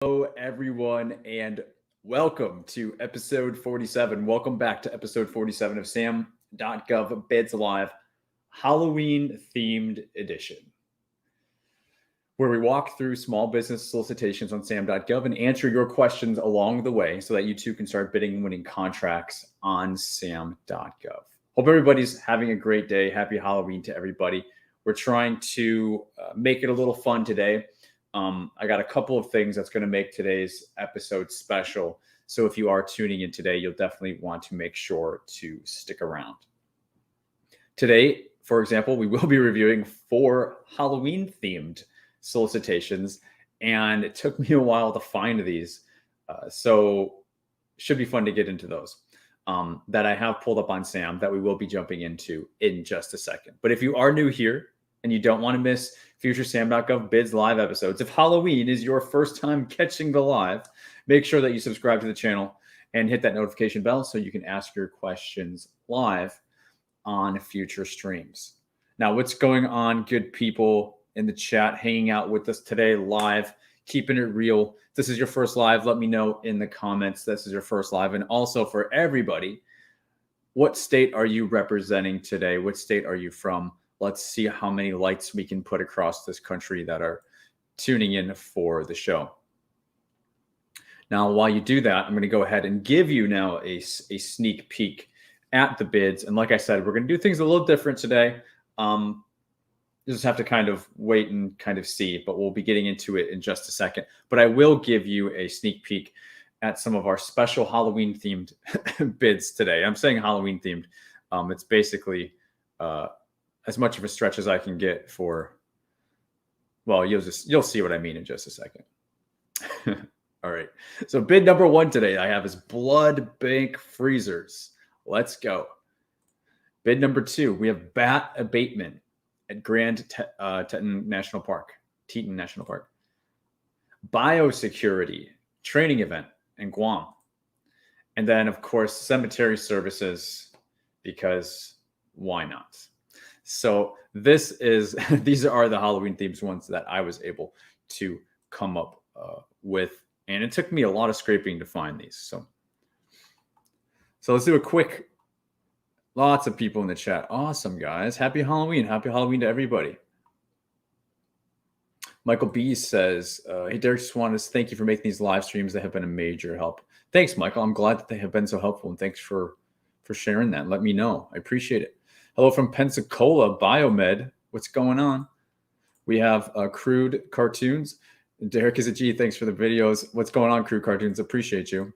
Hello, everyone, and welcome to episode 47. Welcome back to episode 47 of SAM.gov Bids Live Halloween themed edition, where we walk through small business solicitations on SAM.gov and answer your questions along the way so that you too can start bidding and winning contracts on SAM.gov. Hope everybody's having a great day. Happy Halloween to everybody. We're trying to make it a little fun today. I got a couple of things that's going to make today's episode special. So if you are tuning in today, you'll definitely want to make sure to stick around. Today, for example, we will be reviewing 4 Halloween themed solicitations, and it took me a while to find these. So should be fun to get into those that I have pulled up on SAM that we will be jumping into in just a second. But if you are new here and you don't want to miss future SAM.gov Bids Live episodes, if Halloween is your first time catching the live, make sure that you subscribe to the channel and hit that notification bell so you can ask your questions live on future streams. Now, what's going on, good people in the chat hanging out with us today live, keeping it real? If this is your first live, let me know in the comments this is your first live. And also for everybody, what state are you representing today? What state are you from? Let's see how many lights we can put across this country that are tuning in for the show. Now, while you do that, I'm going to go ahead and give you now a sneak peek at the bids. And like I said, we're going to do things a little different today. You just have to kind of wait and kind of see, but we'll be getting into it in just a second. But I will give you a sneak peek at some of our special Halloween themed bids today. I'm saying Halloween themed. It's basically as much of a stretch as I can get for, well, you'll see what I mean in just a second. All right. So bid number 1 today I have is blood bank freezers. Let's go. Bid number 2, we have bat abatement at Teton National Park. Biosecurity training event in Guam. And then, of course, cemetery services, because why not? So these are the Halloween themes ones that I was able to come up with. And it took me a lot of scraping to find these. So let's do a quick, lots of people in the chat. Awesome, guys. Happy Halloween. Happy Halloween to everybody. Michael B says, hey, Derek, just wanted to thank you for making these live streams. They have been a major help. Thanks, Michael. I'm glad that they have been so helpful. And thanks for sharing that. Let me know. I appreciate it. Hello from Pensacola, Biomed. What's going on? We have Crude Cartoons. Derek is a G. Thanks for the videos. What's going on, Crude Cartoons? Appreciate you.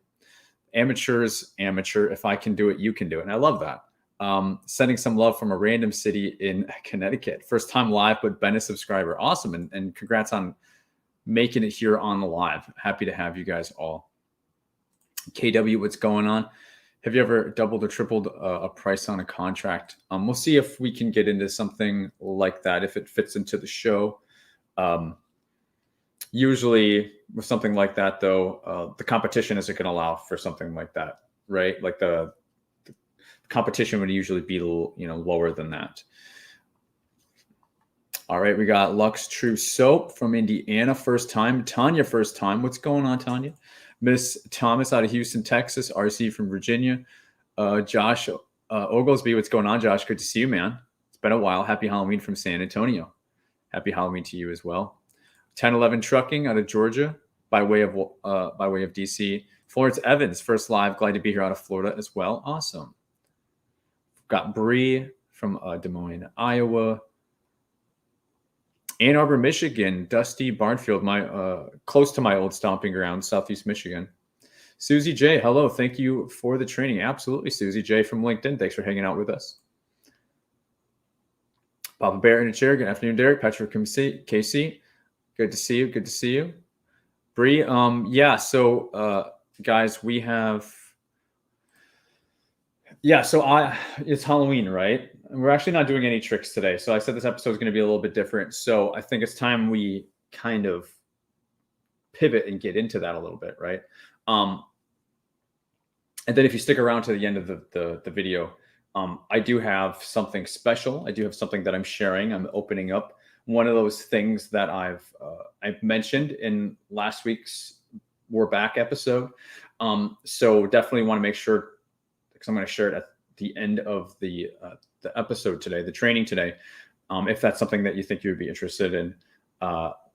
Amateurs, amateur. If I can do it, you can do it. And I love that. Sending some love from a random city in Connecticut. First time live, but been a subscriber. Awesome. And congrats on making it here on the live. Happy to have you guys all. KW, what's going on? Have you ever doubled or tripled a price on a contract? We'll see if we can get into something like that, if it fits into the show. Usually with something like that, though, the competition isn't going to allow for something like that, right? Like the competition would usually be, lower than that. All right, we got Lux True Soap from Indiana, first time. Tanya, first time. What's going on, Tanya? Miss Thomas out of Houston, Texas. RC from Virginia. Josh Oglesby, what's going on, Josh? Good to see you, man. It's been a while. Happy Halloween from San Antonio. Happy Halloween to you as well. 1011 Trucking out of Georgia by way of DC. Florence Evans, first live. Glad to be here out of Florida as well. Awesome. Got Bree from Des Moines, Iowa. Ann Arbor, Michigan. Dusty Barnfield, close to my old stomping ground, Southeast Michigan. Susie J, hello. Thank you for the training. Absolutely, Susie J from LinkedIn. Thanks for hanging out with us. Papa Bear in a chair. Good afternoon, Derek. Patrick KC. Good to see you. Good to see you. Bree, yeah, so guys, we have... Yeah, so it's Halloween, right? We're actually not doing any tricks today. So I said this episode is going to be a little bit different. So I think it's time we kind of pivot and get into that a little bit, right? And then if you stick around to the end of the video, I do have something special. I do have something that I'm sharing. I'm opening up one of those things that I've mentioned in last week's we're back episode. So definitely want to make sure, because I'm going to share it at the end of the episode today, the training today. If that's something that you think you would be interested in,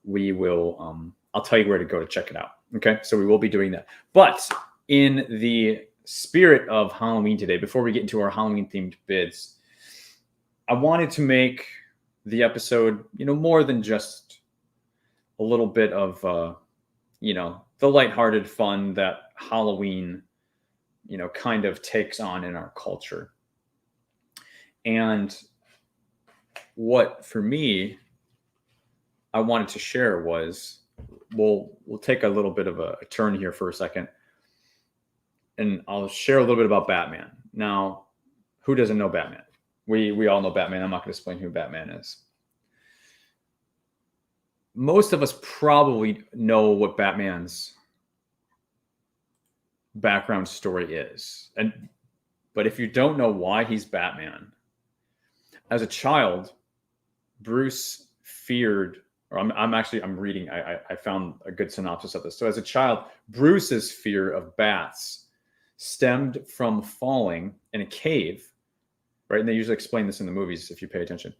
we will, I'll tell you where to go to check it out. Okay. So we will be doing that. But in the spirit of Halloween today, before we get into our Halloween themed bids, I wanted to make the episode, more than just a little bit of, the lighthearted fun that Halloween, kind of takes on in our culture. And what, for me, I wanted to share was, we'll take a little bit of a turn here for a second, and I'll share a little bit about Batman. Now, who doesn't know Batman? We all know Batman. I'm not going to explain who Batman is. Most of us probably know what Batman's background story is. But if you don't know why he's Batman, as a child, Bruce feared, or I'm reading, I found a good synopsis of this. So as a child, Bruce's fear of bats stemmed from falling in a cave, right? And they usually explain this in the movies if you pay attention,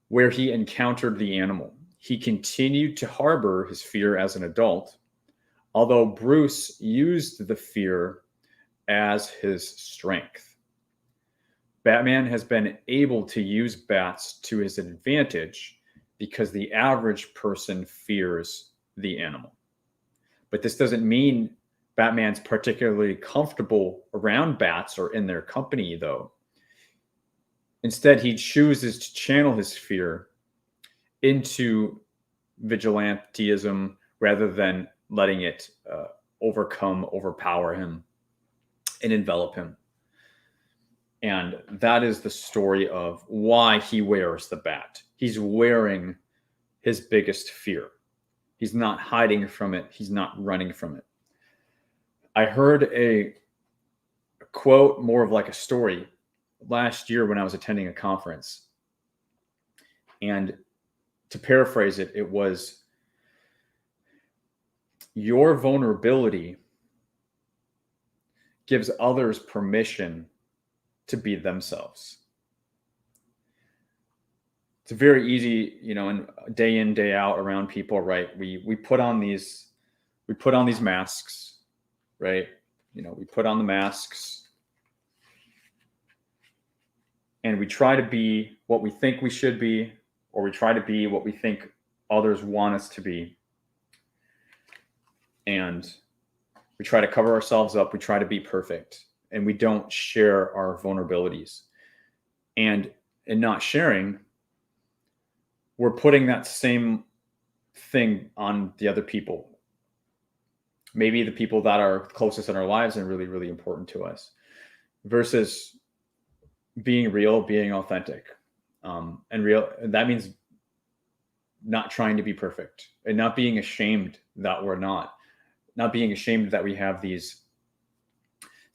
where he encountered the animal. He continued to harbor his fear as an adult, although Bruce used the fear as his strength. Batman has been able to use bats to his advantage because the average person fears the animal. But this doesn't mean Batman's particularly comfortable around bats or in their company, though. Instead, he chooses to channel his fear into vigilantism rather than letting it overpower him, and envelop him. And that is the story of why he wears the bat. He's wearing his biggest fear. He's not hiding from it. He's not running from it. I heard a quote, more of like a story, last year when I was attending a conference. And to paraphrase it, it was, your vulnerability gives others permission to be themselves. It's very easy, and day in, day out around people, right? We put on these masks, right? We put on the masks and we try to be what we think we should be, or we try to be what we think others want us to be. And we try to cover ourselves up. We try to be perfect, and we don't share our vulnerabilities. And in not sharing, we're putting that same thing on the other people. Maybe the people that are closest in our lives and really, really important to us, versus being real, being authentic. And real, that means not trying to be perfect, and not being ashamed that we're not being ashamed that we have these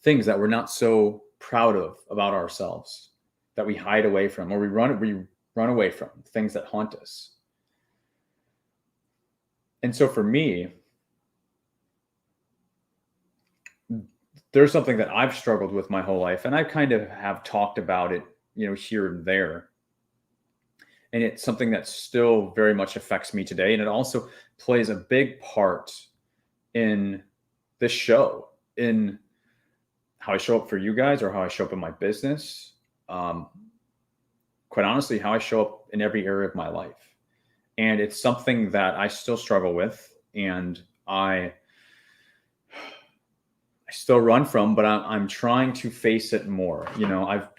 things that we're not so proud of about ourselves, that we hide away from, or we run away from, things that haunt us. And so for me, there's something that I've struggled with my whole life, and I kind of have talked about it, here and there. And it's something that still very much affects me today. And it also plays a big part in this show, in how I show up for you guys, or how I show up in my business. Quite honestly, how I show up in every area of my life. And it's something that I still struggle with, and I still run from, but I'm trying to face it more. I've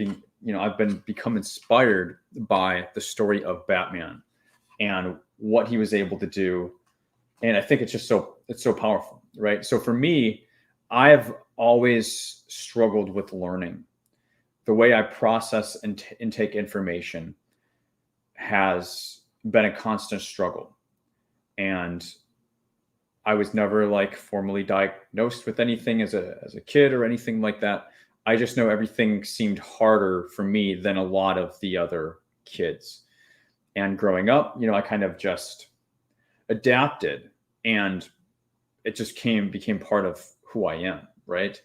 become inspired by the story of Batman and what he was able to do. And I think it's so powerful, right? So for me, I've always struggled with learning. The way I process and intake information has been a constant struggle. And I was never formally diagnosed with anything as a kid or anything like that. I just know everything seemed harder for me than a lot of the other kids. And growing up, I kind of just adapted. And it just became part of who I am, right?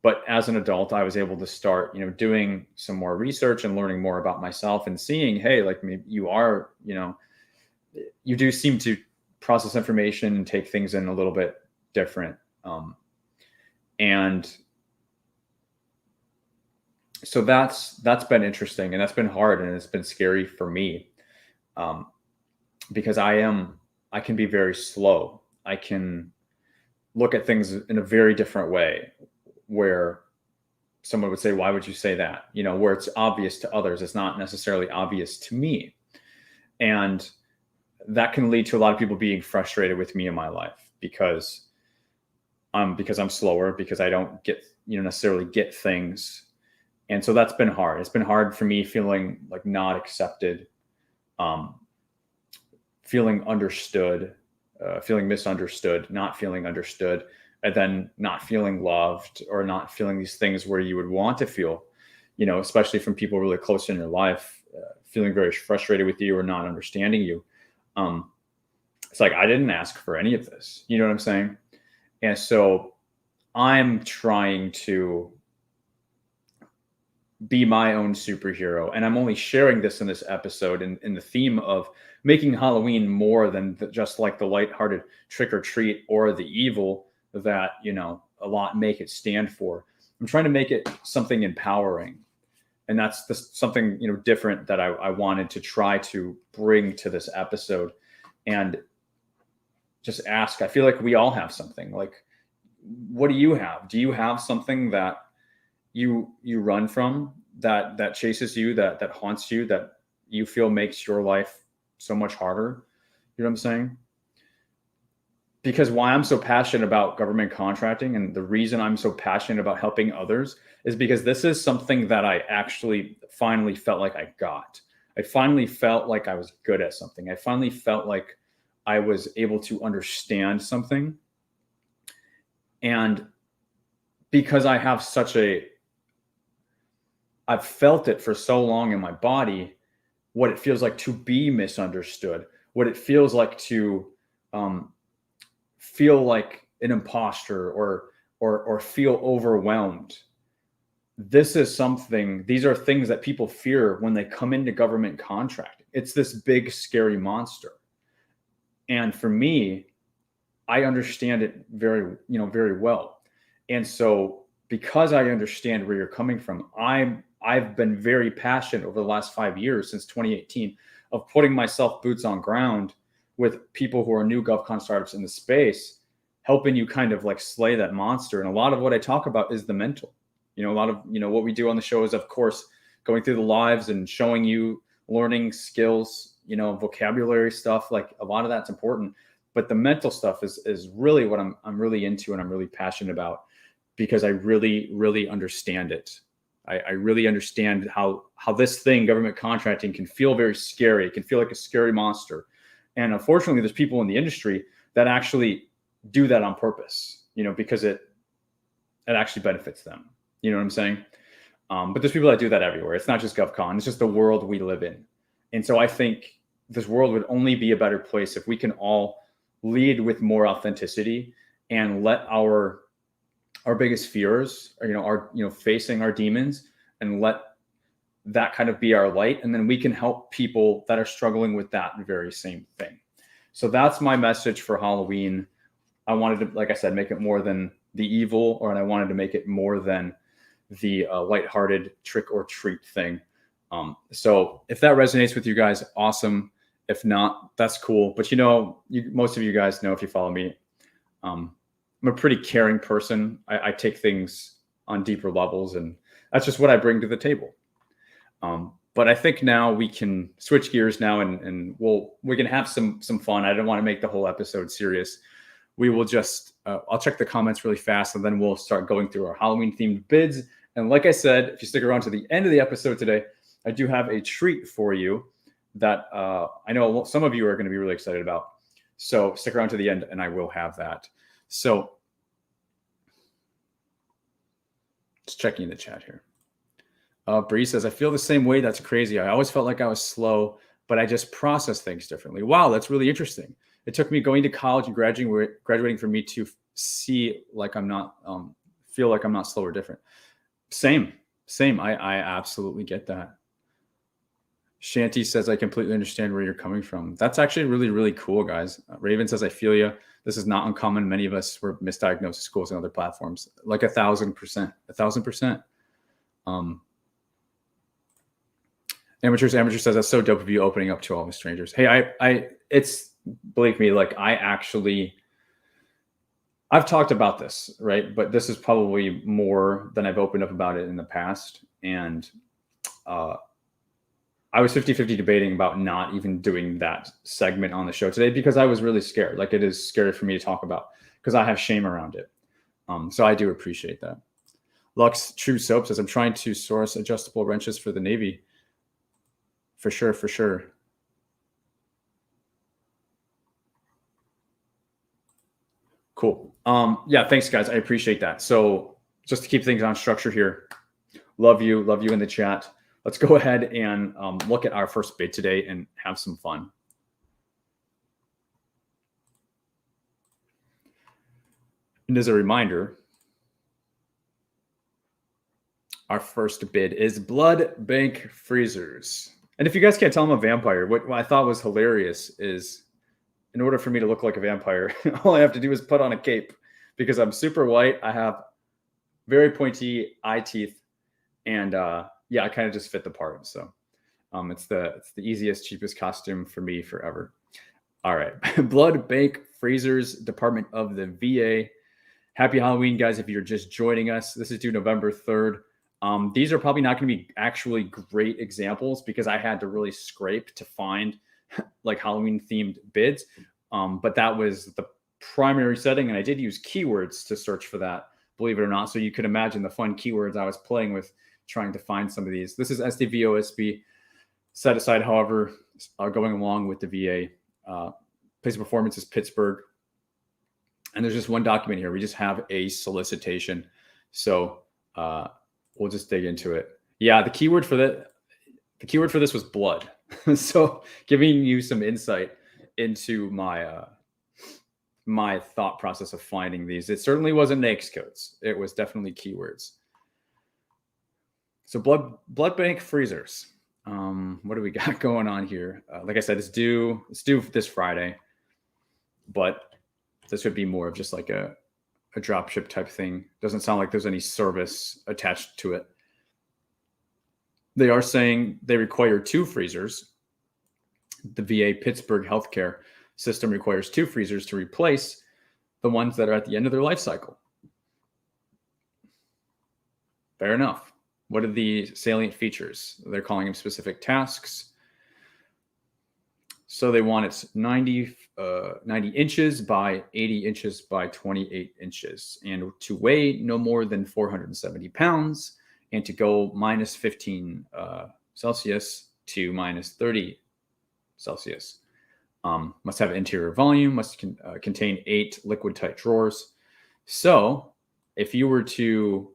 But as an adult, I was able to start, doing some more research and learning more about myself and seeing, hey, like maybe you do seem to process information and take things in a little bit different. And so that's been interesting, and that's been hard, and it's been scary for me, because I can be very slow. I can look at things in a very different way, where someone would say, why would you say that? Where it's obvious to others, it's not necessarily obvious to me. And that can lead to a lot of people being frustrated with me in my life because I'm slower, because I don't necessarily get things. And so that's been hard. It's been hard for me feeling like not accepted, feeling understood, feeling misunderstood, not feeling understood, and then not feeling loved, or not feeling these things where you would want to feel, especially from people really close in your life, feeling very frustrated with you or not understanding you. It's like, I didn't ask for any of this. You know what I'm saying? And so I'm trying to be my own superhero. And I'm only sharing this in this episode in the theme of making Halloween more than just like the lighthearted trick or treat or the evil that, a lot make it stand for. I'm trying to make it something empowering. And that's something, different that I wanted to try to bring to this episode, and just ask. I feel like we all have something. Like, what do you have? Do you have something that you run from, that chases you, that haunts you, that you feel makes your life so much harder? You know what I'm saying? Because why I'm so passionate about government contracting, and the reason I'm so passionate about helping others, is because this is something that I actually finally felt like I got. I finally felt like I was good at something. I finally felt like I was able to understand something. And because I have I've felt it for so long in my body, what it feels like to be misunderstood, what it feels like to feel like an imposter, or feel overwhelmed. These are things that people fear when they come into government contracting. It's this big, scary monster. And for me, I understand it very well. And so because I understand where you're coming from, I've been very passionate over the last 5 years, since 2018, of putting myself boots on ground with people who are new GovCon startups in the space, helping you kind of like slay that monster. And a lot of what I talk about is the mental. A lot of, what we do on the show is, of course, going through the lives and showing you learning skills, vocabulary stuff. Like, a lot of that's important, but the mental stuff is really what I'm really into, and I'm really passionate about, because I really, really understand it. I really understand how this thing, government contracting, can feel very scary. It can feel like a scary monster. And unfortunately, there's people in the industry that actually do that on purpose, because it actually benefits them. You know what I'm saying? But there's people that do that everywhere. It's not just GovCon. It's just the world we live in. And so I think this world would only be a better place if we can all lead with more authenticity, and let our biggest fears, facing our demons, and let that kind of be our light. And then we can help people that are struggling with that very same thing. So that's my message for Halloween. I wanted to, like I said, make it more than the evil, and I wanted to make it more than the lighthearted trick or treat thing. So if that resonates with you guys, awesome. If not, that's cool. But most of you guys know, if you follow me, I'm a pretty caring person. I take things on deeper levels, and that's just what I bring to the table. But I think now we can switch gears now, and we can have some fun. I don't want to make the whole episode serious. We will just, I'll check the comments really fast, and then we'll start going through our Halloween themed bids. And like I said, if you stick around to the end of the episode today, I do have a treat for you that I know some of you are going to be really excited about. So stick around to the end, and I will have that. So just checking the chat here. Bree says, I feel the same way. That's crazy. I always felt like I was slow, but I just process things differently. Wow, that's really interesting. It took me going to college and graduating for me to see like I'm not, feel like I'm not slow or different. Same. I absolutely get that. Shanty says, I completely understand where you're coming from. That's actually really, really cool, guys. Raven says, I feel you. This is not uncommon. Many of us were misdiagnosed at schools and other platforms, like 1,000%, 1,000%. Amateur says, that's so dope of you opening up to all the strangers. Hey, it's, believe me, like I've talked about this, right? But this is probably more than I've opened up about it in the past. And I was 50-50 debating about not even doing that segment on the show today because I was really scared. Like, it is scary for me to talk about because I have shame around it. So I do appreciate that. Lux True Soap says, I'm trying to source adjustable wrenches for the Navy. For sure. Cool. Yeah, thanks, guys. I appreciate that. So just to keep things on structure here, love you in the chat. Let's go ahead and look at our first bid today and have some fun. And as a reminder, our first bid is blood bank freezers. And if you guys can't tell I'm a vampire, what I thought was hilarious is in order for me to look like a vampire, all I have to do is put on a cape because I'm super white. I have very pointy eye teeth and yeah, I kind of just fit the part. So it's the easiest, cheapest costume for me forever. All right. Blood bank freezers, Department of the VA. Happy Halloween, guys. If you're just joining us, this is due November 3rd. These are probably not going to be actually great examples because I had to really scrape to find like Halloween themed bids. But that was the primary setting. And I did use keywords to search for that, believe it or not. So you could imagine the fun keywords I was playing with trying to find some of these. This is SDVOSB set aside, however, going along with the VA. Place of performance is Pittsburgh. And there's just one document here. We just have a solicitation. So we'll just dig into it. Yeah, the keyword for this was blood. So giving you some insight into my my thought process of finding these. It certainly wasn't NAICS codes. It was definitely keywords. So blood bank freezers. What do we got going on here? Like I said, it's due this Friday, but this would be more of just like a drop ship type thing. Doesn't sound like there's any service attached to it. They are saying they require 2 freezers. The VA Pittsburgh healthcare system requires 2 freezers to replace the ones that are at the end of their life cycle. Fair enough. What are the salient features? They're calling them specific tasks. So they want it 90 inches by 80 inches by 28 inches and to weigh no more than 470 pounds and to go minus 15 Celsius to minus 30 Celsius. Must have interior volume, must contain 8 liquid tight drawers. So if you were to,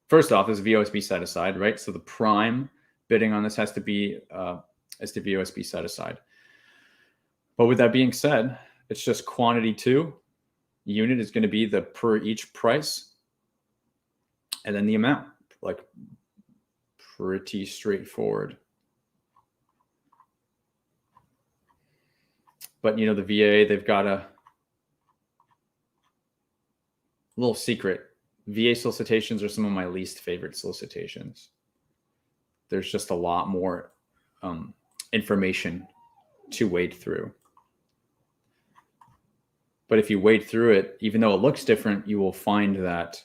first off, this VOSB set aside, right? So the prime bidding on this has to be VOSB set aside. But with that being said, it's just quantity 2. Unit is going to be the per each price. And then the amount, like pretty straightforward. But, you know, the VA, they've got a little secret. VA solicitations are some of my least favorite solicitations. There's just a lot more information to wade through. But if you wade through it, even though it looks different, you will find that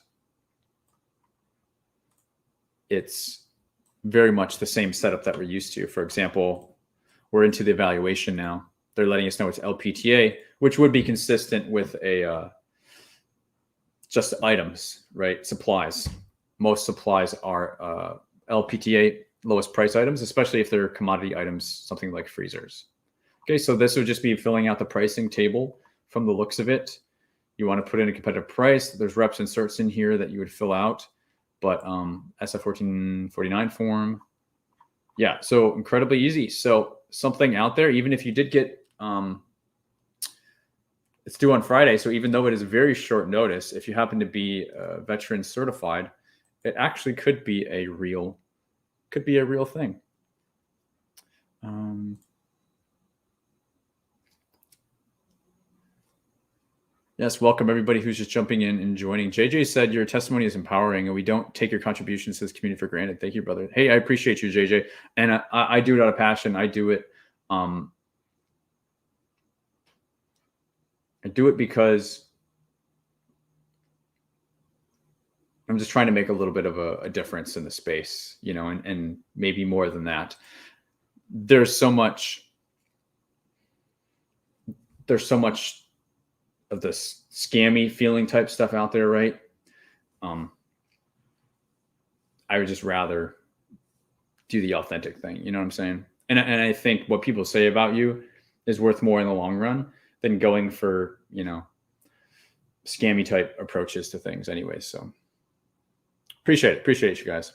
it's very much the same setup that we're used to. For example, we're into the evaluation now. They're letting us know it's LPTA, which would be consistent with a just items, right? Supplies. Most supplies are LPTA, lowest price items, especially if they're commodity items, something like freezers. Okay, so this would just be filling out the pricing table from the looks of it. You want to put in a competitive price. There's reps and certs in here that you would fill out, but SF 1449 form. Yeah, so incredibly easy. So something out there, even if you did get it's due on Friday. So even though it is very short notice, if you happen to be veteran certified, it actually could be a real thing. Yes, welcome everybody who's just jumping in and joining. JJ said your testimony is empowering and we don't take your contributions to this community for granted. Thank you, brother. Hey, I appreciate you, JJ. And I do it out of passion. I do it because I'm just trying to make a little bit of a difference in the space, you know, and maybe more than that. There's so much of this scammy feeling type stuff out there, right? I would just rather do the authentic thing. You know what I'm saying? And I think what people say about you is worth more in the long run than going for, you know, scammy type approaches to things anyways. So appreciate you guys.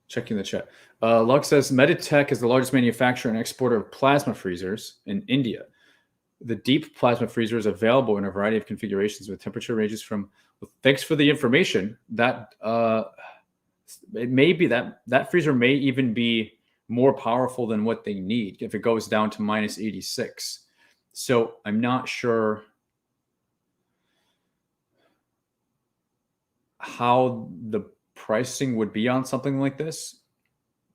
Checking the chat. Lux says Meditech is the largest manufacturer and exporter of plasma freezers in India. The deep plasma freezer is available in a variety of configurations with temperature ranges from. Well, thanks for the information. That it may be that freezer may even be more powerful than what they need if it goes down to minus 86. So I'm not sure how the pricing would be on something like this,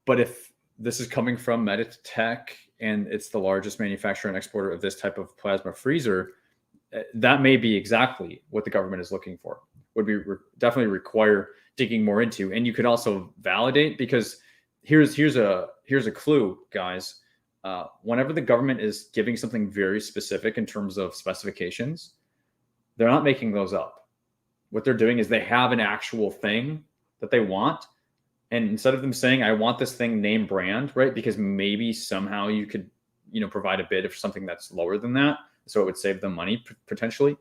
but if this is coming from Meditech and it's the largest manufacturer and exporter of this type of plasma freezer, that may be exactly what the government is looking for. Would be definitely require digging more into. And you could also validate, because here's a clue, guys. Whenever the government is giving something very specific in terms of specifications, they're not making those up. What they're doing is they have an actual thing that they want. And instead of them saying, I want this thing name brand, right? Because maybe somehow you could, you know, provide a bid for something that's lower than that. So it would save them money potentially.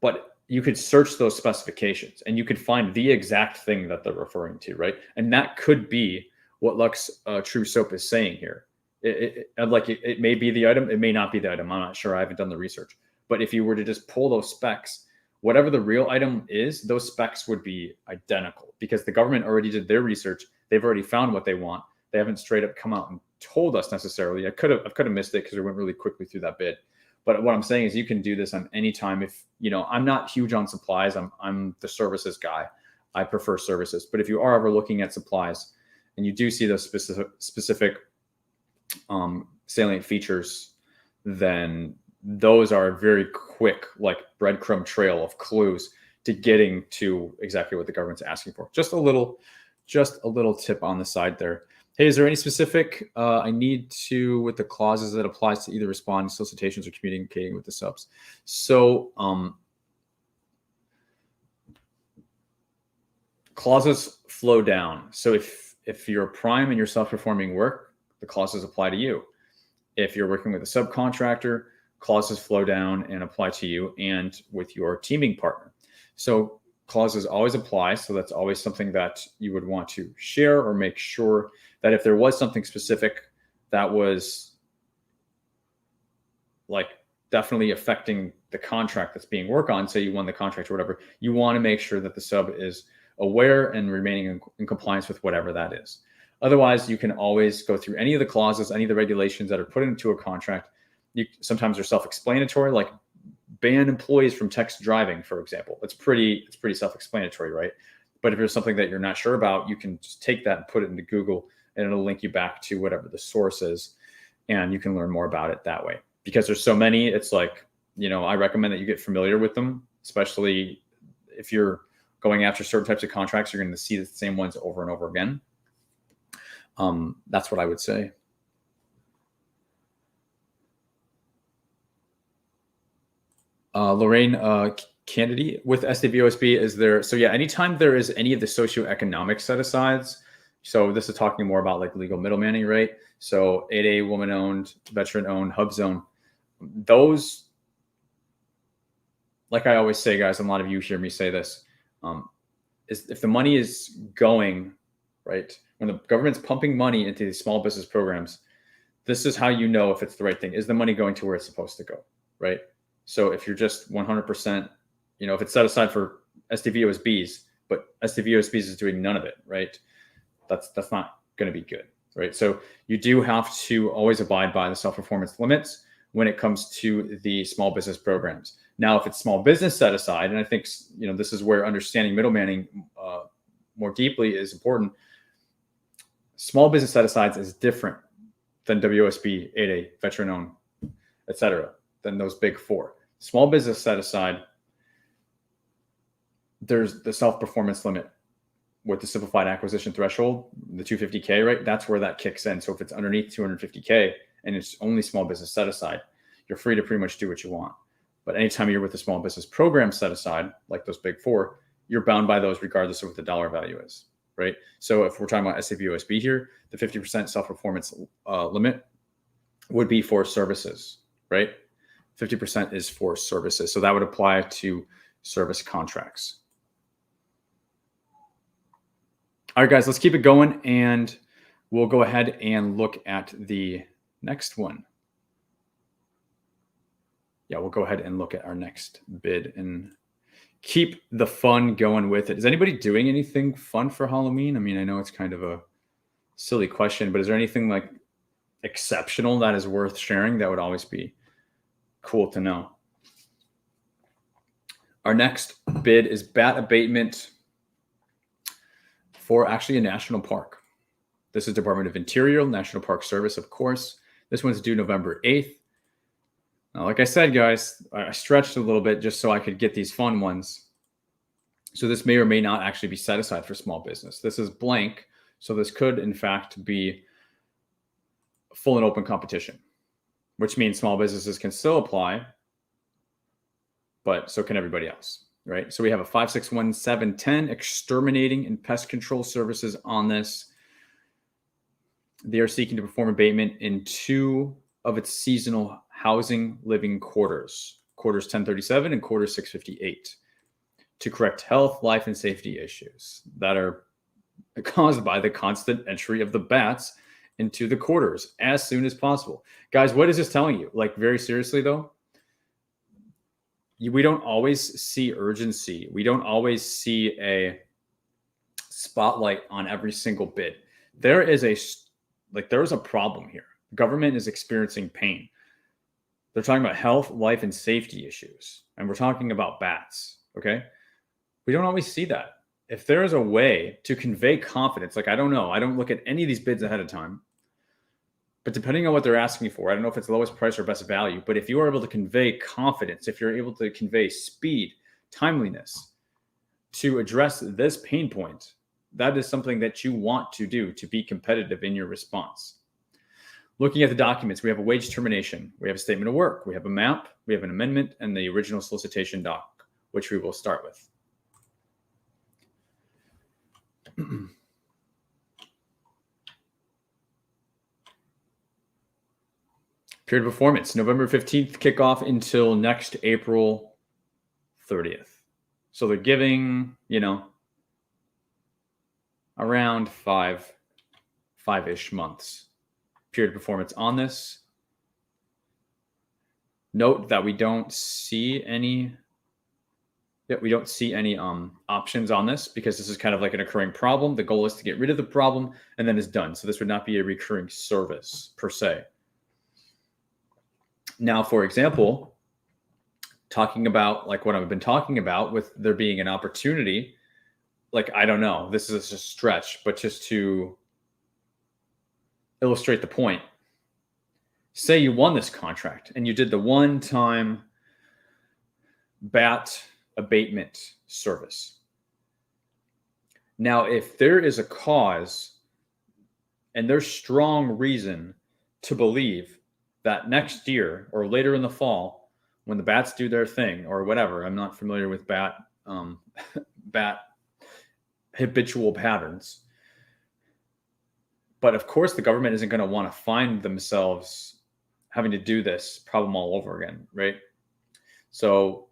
But you could search those specifications and you could find the exact thing that they're referring to, right? And that could be what Lux True Soap is saying here. It may be the item, it may not be the item. I'm not sure. I haven't done the research. But if you were to just pull those specs, whatever the real item is, those specs would be identical because the government already did their research. They've already found what they want. They haven't straight up come out and told us necessarily. I could have missed it because we went really quickly through that bit. But what I'm saying is you can do this on any time. If, you know, I'm not huge on supplies. I'm the services guy. I prefer services. But if you are ever looking at supplies and you do see those specific salient features, then those are a very quick, like, breadcrumb trail of clues to getting to exactly what the government's asking for. Just a little tip on the side there. Hey, is there any specific I need to with the clauses that applies to either responding to solicitations or communicating with the subs? So clauses flow down. So if you're a prime and you're self-performing work, the clauses apply to you. If you're working with a subcontractor, clauses flow down and apply to you and with your teaming partner. So clauses always apply. So that's always something that you would want to share or make sure that if there was something specific that was like definitely affecting the contract that's being worked on, say you won the contract or whatever, you want to make sure that the sub is aware and remaining in compliance with whatever that is. Otherwise, you can always go through any of the clauses, any of the regulations that are put into a contract. Sometimes they're self-explanatory, like ban employees from text driving, for example. It's pretty self-explanatory, right? But if there's something that you're not sure about, you can just take that and put it into Google and it'll link you back to whatever the source is. And you can learn more about it that way. Because there's so many, it's like, you know, I recommend that you get familiar with them, especially if you're going after certain types of contracts, you're going to see the same ones over and over again. That's what I would say. Lorraine Kennedy with SDVOSB is there. So yeah, anytime there is any of the socioeconomic set-asides, so this is talking more about like legal middlemaning, right? So 8A, woman-owned, veteran-owned, hub zone, those, like I always say, guys, and a lot of you hear me say this, is if the money is going, right, when the government's pumping money into these small business programs, this is how you know if it's the right thing. Is the money going to where it's supposed to go, right? So if you're just 100%, if it's set aside for SDVOSBs, but SDVOSBs is doing none of it, right? That's not going to be good, right? So you do have to always abide by the self-performance limits when it comes to the small business programs. Now, if it's small business set aside, and I think this is where understanding middlemaning more deeply is important. Small business set asides is different than WOSB, 8A, veteran owned, etc., than those big four. Small business set aside, there's the self-performance limit with the simplified acquisition threshold, the 250K, right? That's where that kicks in. So if it's underneath 250K and it's only small business set aside, you're free to pretty much do what you want. But anytime you're with a small business program set aside, like those big four, you're bound by those regardless of what the dollar value is, right? So if we're talking about SAVOSB here, the 50% self-performance limit would be for services, right? 50% is for services. So that would apply to service contracts. All right, guys, let's keep it going, and we'll go ahead and look at the next one. Yeah, we'll go ahead and look at our next bid and keep the fun going with it. Is anybody doing anything fun for Halloween? I mean, I know it's kind of a silly question, but is there anything like exceptional that is worth sharing? That would always be cool to know. Our next bid is bat abatement for actually a national park. This is Department of Interior, National Park Service, of course. This one's due November 8th. Now, like I said, guys, I stretched a little bit just so I could get these fun ones. So this may or may not actually be set aside for small business. This is blank. So this could, in fact, be full and open competition, which means small businesses can still apply, but so can everybody else, right? So we have a 561710 exterminating and pest control services on this. They are seeking to perform abatement in 2 of its seasonal housing living quarters 1037 and quarters 658, to correct health, life, and safety issues that are caused by the constant entry of the bats into the quarters as soon as possible. Guys, what is this telling you? Like, very seriously though, we don't always see urgency. We don't always see a spotlight on every single bid. There is a problem here. Government is experiencing pain. They're talking about health, life, and safety issues. And we're talking about bats, okay? We don't always see that. If there is a way to convey confidence, like, I don't know, I don't look at any of these bids ahead of time, but depending on what they're asking for, I don't know if it's lowest price or best value, but if you are able to convey confidence, if you're able to convey speed, timeliness to address this pain point, that is something that you want to do to be competitive in your response. Looking at the documents, we have a wage termination, we have a statement of work, we have a map, we have an amendment, and the original solicitation doc, which we will start with. Period of performance, November 15th, kickoff until next April 30th. So they're giving, around five-ish months. Period of performance on this. Note that we don't see any options on this because this is kind of like an occurring problem. The goal is to get rid of the problem and then it's done. So this would not be a recurring service per se. Now, for example, talking about like what I've been talking about with there being an opportunity, like, I don't know, this is a stretch, but just to illustrate the point, say you won this contract and you did the one-time bat abatement service. Now, if there is a cause and there's strong reason to believe that next year or later in the fall, when the bats do their thing or whatever, I'm not familiar with bat habitual patterns, but of course the government isn't going to want to find themselves having to do this problem all over again, right? So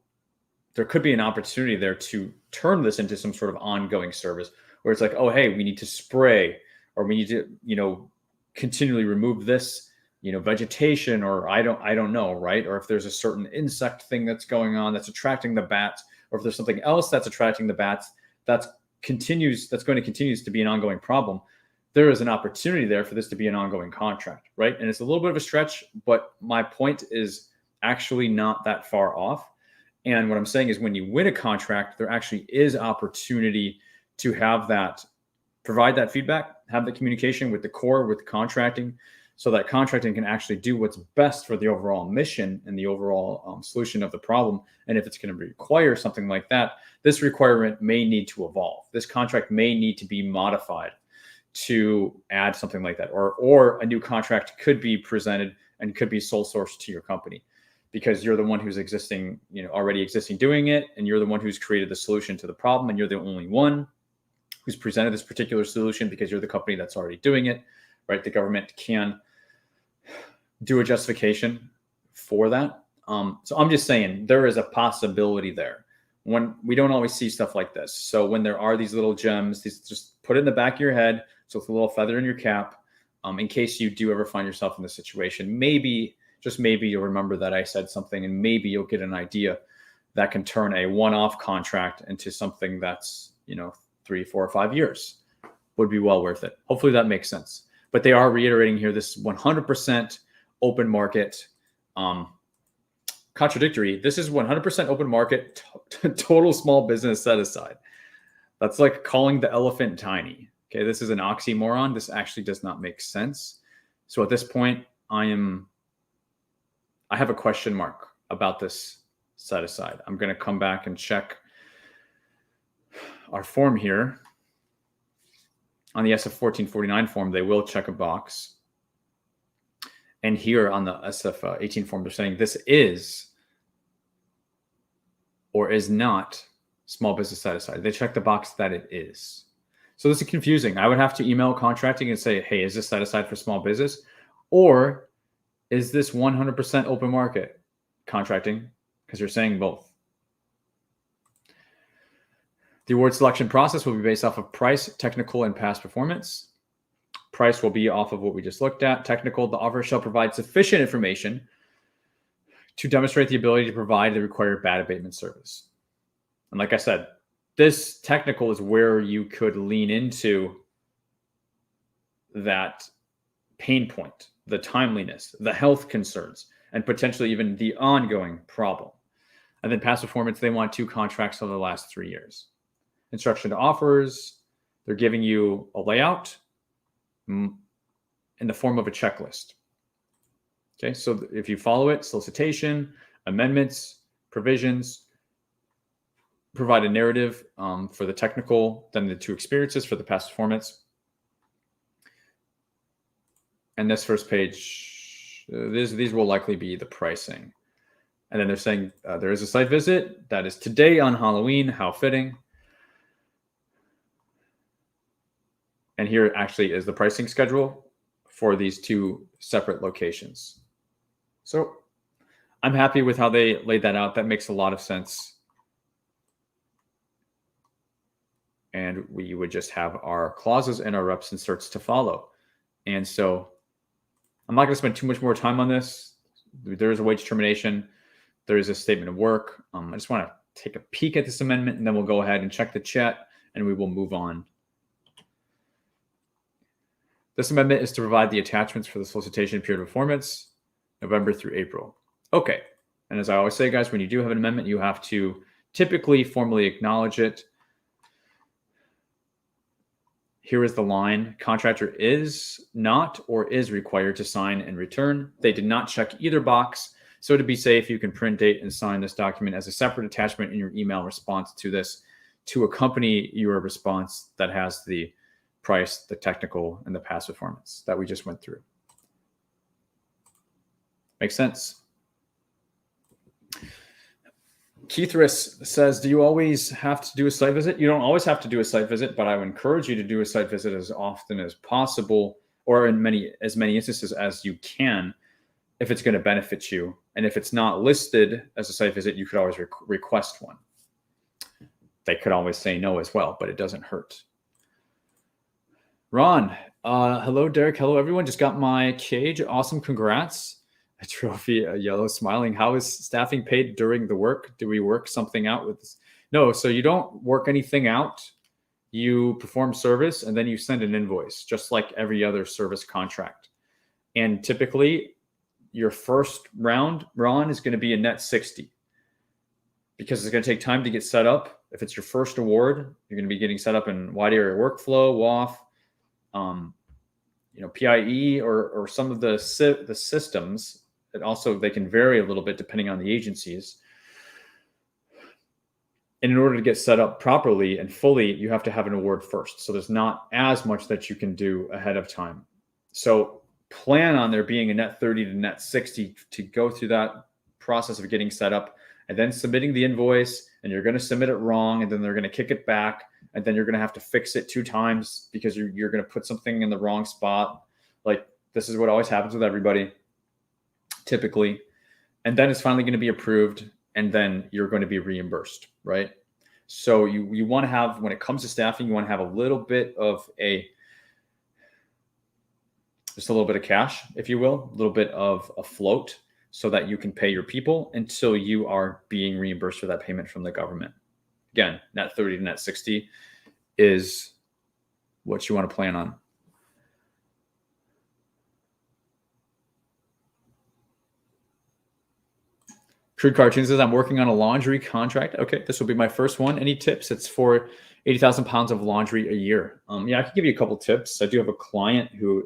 there could be an opportunity there to turn this into some sort of ongoing service where it's like, oh, hey, we need to spray or we need to, continually remove this, vegetation, or I don't know, right? Or if there's a certain insect thing that's going on that's attracting the bats, or if there's something else that's attracting the bats that's going to continue to be an ongoing problem, there is an opportunity there for this to be an ongoing contract, right? And it's a little bit of a stretch, but my point is actually not that far off. And what I'm saying is when you win a contract, there actually is opportunity to have that, provide that feedback, have the communication with the core, with contracting, so that contracting can actually do what's best for the overall mission and the overall solution of the problem. And if it's going to require something like that, this requirement may need to evolve. This contract may need to be modified to add something like that, or a new contract could be presented and could be sole sourced to your company, because you're the one who's already existing doing it, and you're the one who's created the solution to the problem, and you're the only one who's presented this particular solution because you're the company that's already doing it, right? The government can do a justification for that. So I'm just saying there is a possibility there. When we don't always see stuff like this. So when there are these little gems, these, just put it in the back of your head. So it's a little feather in your cap, in case you do ever find yourself in this situation. Maybe, just maybe, you'll remember that I said something, and maybe you'll get an idea that can turn a one-off contract into something that's, 3, 4, or 5 years. Would be well worth it. Hopefully that makes sense. But they are reiterating here this 100% open market, contradictory. This is 100% open market, total small business set aside. That's like calling the elephant tiny. Okay, this is an oxymoron. This actually does not make sense. So at this point, I have a question mark about this set aside. I'm going to come back and check our form here. On the SF 1449 form, they will check a box. And here on the SF 18 form, they're saying this is or is not small business set aside. They check the box that it is. So this is confusing. I would have to email contracting and say, hey, is this set aside for small business? Or is this 100% open market contracting? Because you're saying both. The award selection process will be based off of price, technical, and past performance. Price will be off of what we just looked at. Technical, the offer shall provide sufficient information to demonstrate the ability to provide the required bad abatement service. And like I said, this technical is where you could lean into that pain point, the timeliness, the health concerns, and potentially even the ongoing problem. And then past performance, they want 2 contracts over the last 3 years. Instruction to offers, they're giving you a layout in the form of a checklist. Okay, so if you follow it, solicitation, amendments, provisions, provide a narrative for the technical, then the 2 experiences for the past performance. And this first page, these will likely be the pricing. And then they're saying there is a site visit that is today on Halloween, how fitting. And here actually is the pricing schedule for these 2 separate locations. So I'm happy with how they laid that out. That makes a lot of sense. And we would just have our clauses and our reps inserts to follow. And so I'm not going to spend too much more time on this. There is a wage termination. There is a statement of work. I just want to take a peek at this amendment, and then we'll go ahead and check the chat, and we will move on. This amendment is to provide the attachments for the solicitation period of performance, November through April. Okay. And as I always say, guys, when you do have an amendment, you have to typically formally acknowledge it. Here is the line. Contractor is not or is required to sign and return. They did not check either box. So to be safe, you can print, date, and sign this document as a separate attachment in your email response to this to accompany your response that has the price, the technical, and the past performance that we just went through. Makes sense. Keithris says, do you always have to do a site visit? You don't always have to do a site visit, but I would encourage you to do a site visit as often as possible, or in as many instances as you can, if it's going to benefit you. And if it's not listed as a site visit, you could always request one. They could always say no as well, but it doesn't hurt. Ron, hello, Derek. Hello, everyone. Just got my cage. Awesome. Congrats. A trophy, a yellow smiling. How is staffing paid during the work? Do we work something out with this? No, so you don't work anything out. You perform service and then you send an invoice, just like every other service contract. And typically, your first round, Ron, is going to be a net 60 because it's going to take time to get set up. If it's your first award, you're going to be getting set up in wide area workflow, WAF, PIE, or some of the systems. And also, they can vary a little bit depending on the agencies. And in order to get set up properly and fully, you have to have an award first. So there's not as much that you can do ahead of time. So plan on there being a net 30 to net 60 to go through that process of getting set up and then submitting the invoice. And you're going to submit it wrong, and then they're going to kick it back. And then you're going to have to fix it 2 times because you're going to put something in the wrong spot. Like, this is what always happens with everybody, typically. And then it's finally going to be approved, and then you're going to be reimbursed, right? So you want to have, when it comes to staffing, you want to have a little bit of just a little bit of cash, if you will, a little bit of a float so that you can pay your people until you are being reimbursed for that payment from the government. Again, net 30 to net 60 is what you want to plan on. Crude Cartoon says, I'm working on a laundry contract. Okay, this will be my first one. Any tips? It's for 80,000 pounds of laundry a year. Yeah, I can give you a couple tips. I do have a client who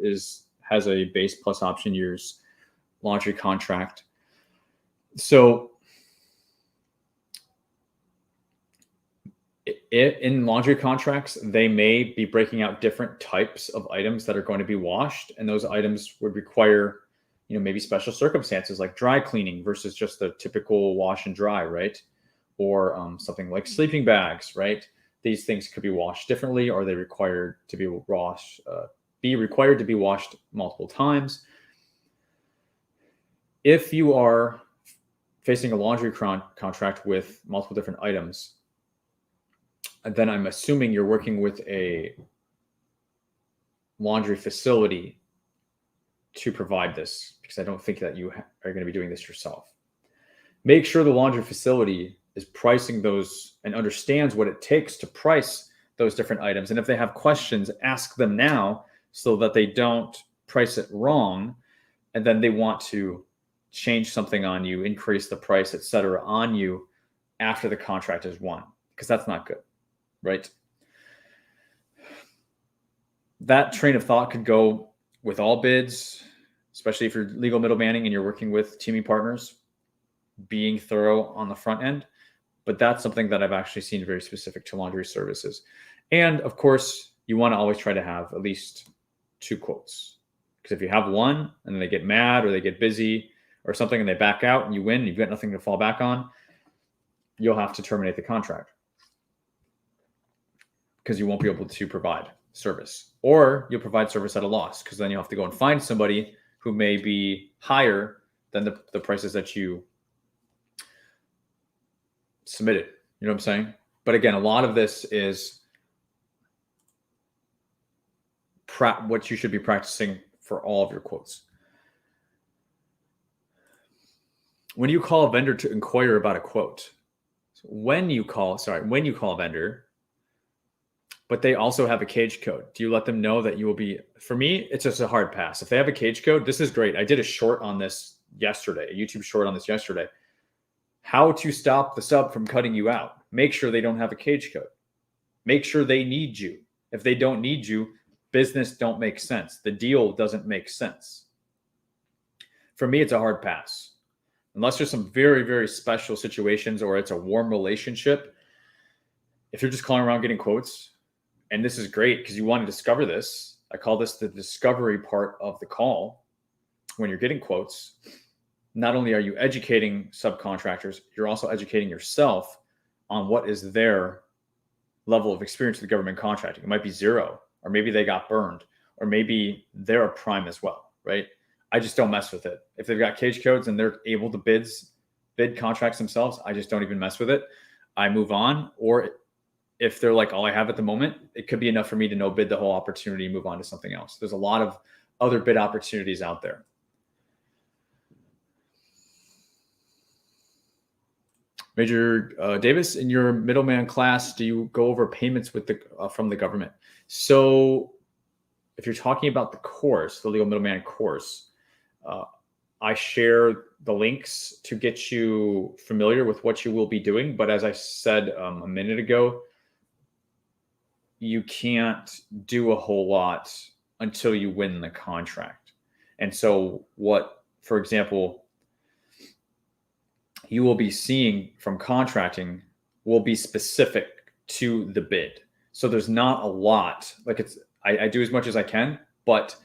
has a base plus option years laundry contract. So in laundry contracts, they may be breaking out different types of items that are going to be washed, and those items would require maybe special circumstances like dry cleaning versus just the typical wash and dry, right? Or something like sleeping bags, right? These things could be washed differently, or they required to be washed, multiple times. If you are facing a laundry contract with multiple different items, then I'm assuming you're working with a laundry facility to provide this, because I don't think that you are going to be doing this yourself. Make sure the laundry facility is pricing those and understands what it takes to price those different items. And if they have questions, ask them now so that they don't price it wrong. And then they want to change something on you, increase the price, etc., on you after the contract is won, because that's not good, right? That train of thought could go with all bids, especially if you're legal middlemanning and you're working with teaming partners, being thorough on the front end. But that's something that I've actually seen very specific to laundry services. And of course, you want to always try to have at least 2 quotes. Because if you have one and then they get mad or they get busy or something and they back out and you win and you've got nothing to fall back on, you'll have to terminate the contract because you won't be able to provide service, or you'll provide service at a loss because then you'll have to go and find somebody who may be higher than the prices that you submitted. You know what I'm saying? But again, a lot of this is what you should be practicing for all of your quotes. When you call a vendor to inquire about a quote, when you call a vendor, but they also have a cage code, do you let them know that you will be, for me, it's just a hard pass. If they have a cage code, this is great. I did a short on this yesterday, a YouTube short on this yesterday. How to stop the sub from cutting you out. Make sure they don't have a cage code. Make sure they need you. If they don't need you, business don't make sense. The deal doesn't make sense. For me, it's a hard pass. Unless there's some very, very special situations or it's a warm relationship. If you're just calling around getting quotes, and this is great because you want to discover this. I call this the discovery part of the call. When you're getting quotes, not only are you educating subcontractors, you're also educating yourself on what is their level of experience with government contracting. It might be 0, or maybe they got burned, or maybe they're a prime as well, right? I just don't mess with it. If they've got cage codes and they're able to bid contracts themselves, I just don't even mess with it. I move on, or if they're like all I have at the moment, it could be enough for me to no bid the whole opportunity and move on to something else. There's a lot of other bid opportunities out there. Major Davis, in your middleman class, do you go over payments with the from the government? So if you're talking about the course, the legal middleman course, I share the links to get you familiar with what you will be doing. But as I said a minute ago, you can't do a whole lot until you win the contract. And so what, for example, you will be seeing from contracting will be specific to the bid. So there's not a lot, like I do as much as I can, but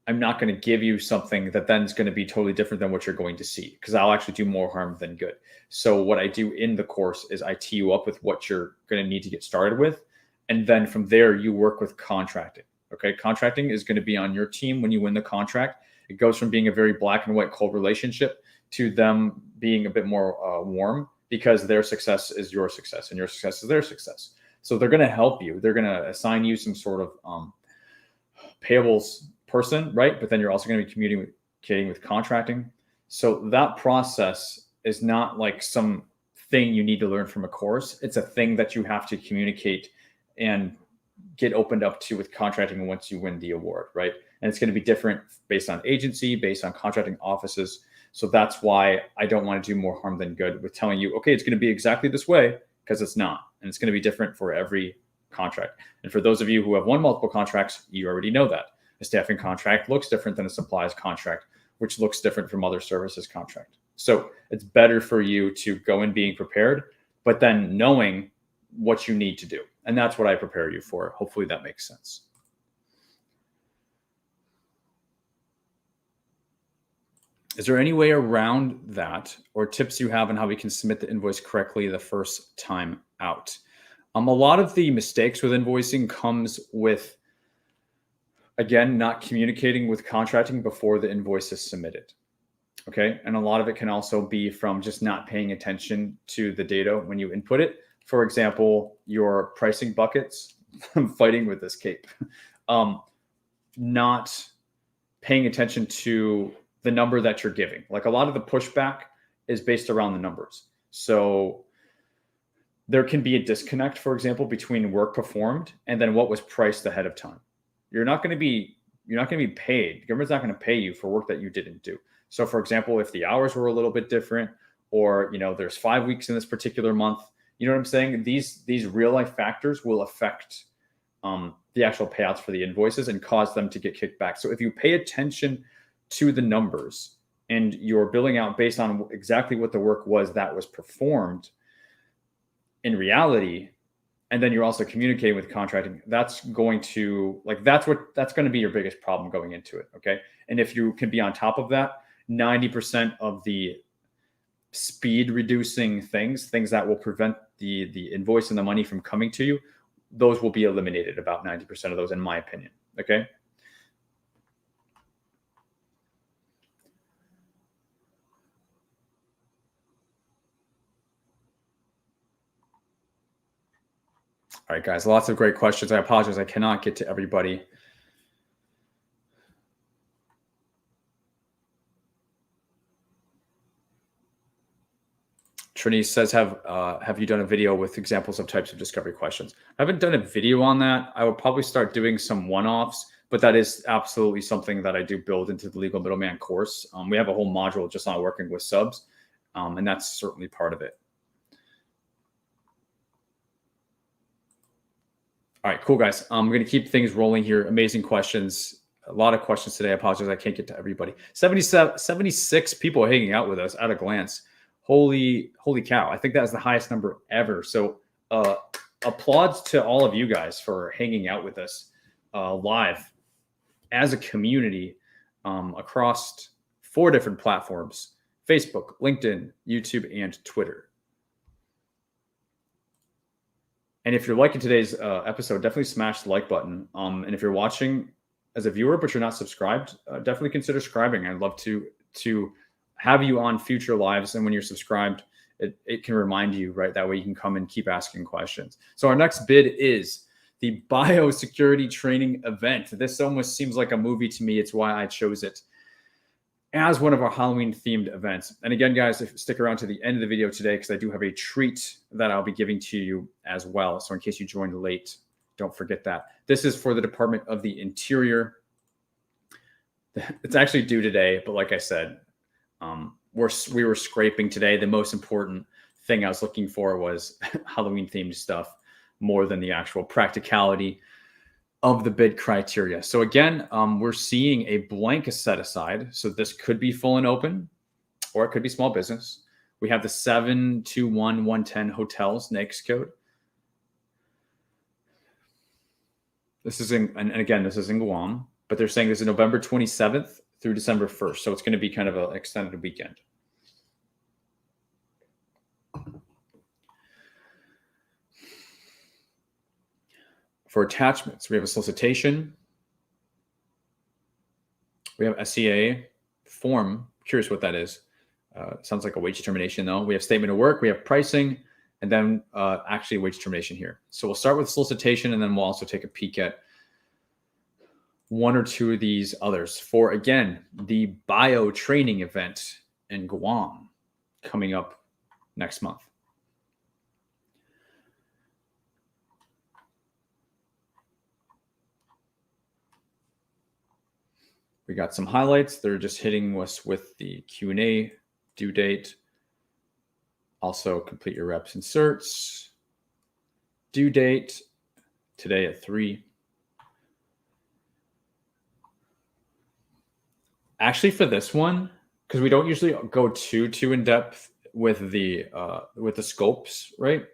I'm not going to give you something that then is going to be totally different than what you're going to see, because I'll actually do more harm than good. So what I do in the course is I tee you up with what you're going to need to get started with. And then from there, you work with contracting. Okay. Contracting is going to be on your team when you win the contract. It goes from being a very black and white cold relationship to them being a bit more warm, because their success is your success and your success is their success. So they're going to help you. They're going to assign you some sort of payables person, right? But then you're also going to be communicating with contracting. So that process is not like some thing you need to learn from a course. It's a thing that you have to communicate and get opened up to with contracting once you win the award, right? And it's going to be different based on agency, based on contracting offices. So that's why I don't want to do more harm than good with telling you, okay, it's going to be exactly this way, because it's not. And it's going to be different for every contract. And for those of you who have won multiple contracts, you already know that. A staffing contract looks different than a supplies contract, which looks different from other services contract. So it's better for you to go in being prepared, but then knowing what you need to do. And that's what I prepare you for. Hopefully that makes sense. Is there any way around that, or tips you have on how we can submit the invoice correctly the first time out? A lot of the mistakes with invoicing comes with, again, not communicating with contracting before the invoice is submitted. Okay. And a lot of it can also be from just not paying attention to the data when you input it. For example, your pricing buckets, I'm fighting with this cape, not paying attention to the number that you're giving. Like a lot of the pushback is based around the numbers. So there can be a disconnect, for example, between work performed and then what was priced ahead of time. You're not going to be paid. The government's not going to pay you for work that you didn't do. So for example, if the hours were a little bit different, or, there's 5 weeks in this particular month, you know what I'm saying? These real life factors will affect the actual payouts for the invoices and cause them to get kicked back. So if you pay attention to the numbers and you're billing out based on exactly what the work was that was performed in reality, and then you're also communicating with contracting, that's going to be your biggest problem going into it. Okay. And if you can be on top of that, 90% of the speed reducing things that will prevent the invoice and the money from coming to you, those will be eliminated, about 90% of those, in my opinion. Okay. All right, guys, lots of great questions. I apologize, I cannot get to everybody. Trini says, have you done a video with examples of types of discovery questions? I haven't done a video on that. I will probably start doing some one-offs, but that is absolutely something that I do build into the legal middleman course. We have a whole module just on working with subs, and that's certainly part of it. All right, cool, guys. I'm going to keep things rolling here. Amazing questions. A lot of questions today. I apologize, I can't get to everybody. 76 people hanging out with us at a glance. Holy cow. I think that was the highest number ever. So applauds to all of you guys for hanging out with us live as a community across 4 different platforms: Facebook, LinkedIn, YouTube, and Twitter. And if you're liking today's episode, definitely smash the like button. And if you're watching as a viewer, but you're not subscribed, definitely consider subscribing. I'd love to have you on future lives. And when you're subscribed, it can remind you, right? That way you can come and keep asking questions. So our next bid is the biosecurity training event. This almost seems like a movie to me. It's why I chose it as one of our Halloween themed events. And again, guys, stick around to the end of the video today, because I do have a treat that I'll be giving to you as well. So in case you joined late, don't forget that. This is for the Department of the Interior. It's actually due today, but like I said, we were scraping today. The most important thing I was looking for was Halloween themed stuff more than the actual practicality of the bid criteria. So again, we're seeing a blank set aside. So this could be full and open, or it could be small business. We have the 721110 hotels NAICS code. This is and again, this is in Guam, but they're saying this is November 27th through December 1st. So it's going to be kind of an extended weekend. For attachments, we have a solicitation. We have SEA form. Curious what that is. Sounds like a wage determination, though. We have statement of work. We have pricing, and then actually wage determination here. So we'll start with solicitation, and then we'll also take a peek at one or two of these others. For, again, the bio training event in Guam coming up next month. We got some highlights. They're just hitting us with the Q&A due date. Also, complete your reps inserts. Due date today at 3. Actually, for this one, because we don't usually go too in depth with the scopes, right?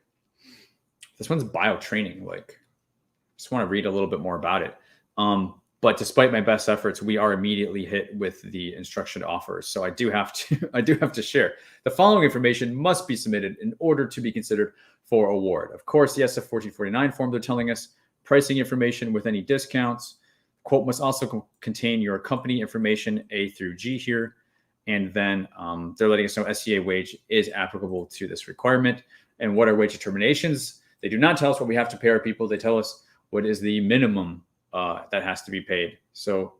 This one's bio training. Like, just want to read a little bit more about it. But despite my best efforts, we are immediately hit with the instruction offers. So I do have to share. The following information must be submitted in order to be considered for award. Of course, the SF 1449 form, they're telling us pricing information with any discounts. Quote must also contain your company information A through G here. And then they're letting us know SEA wage is applicable to this requirement. And what are wage determinations? They do not tell us what we have to pay our people. They tell us what is the minimum that has to be paid. So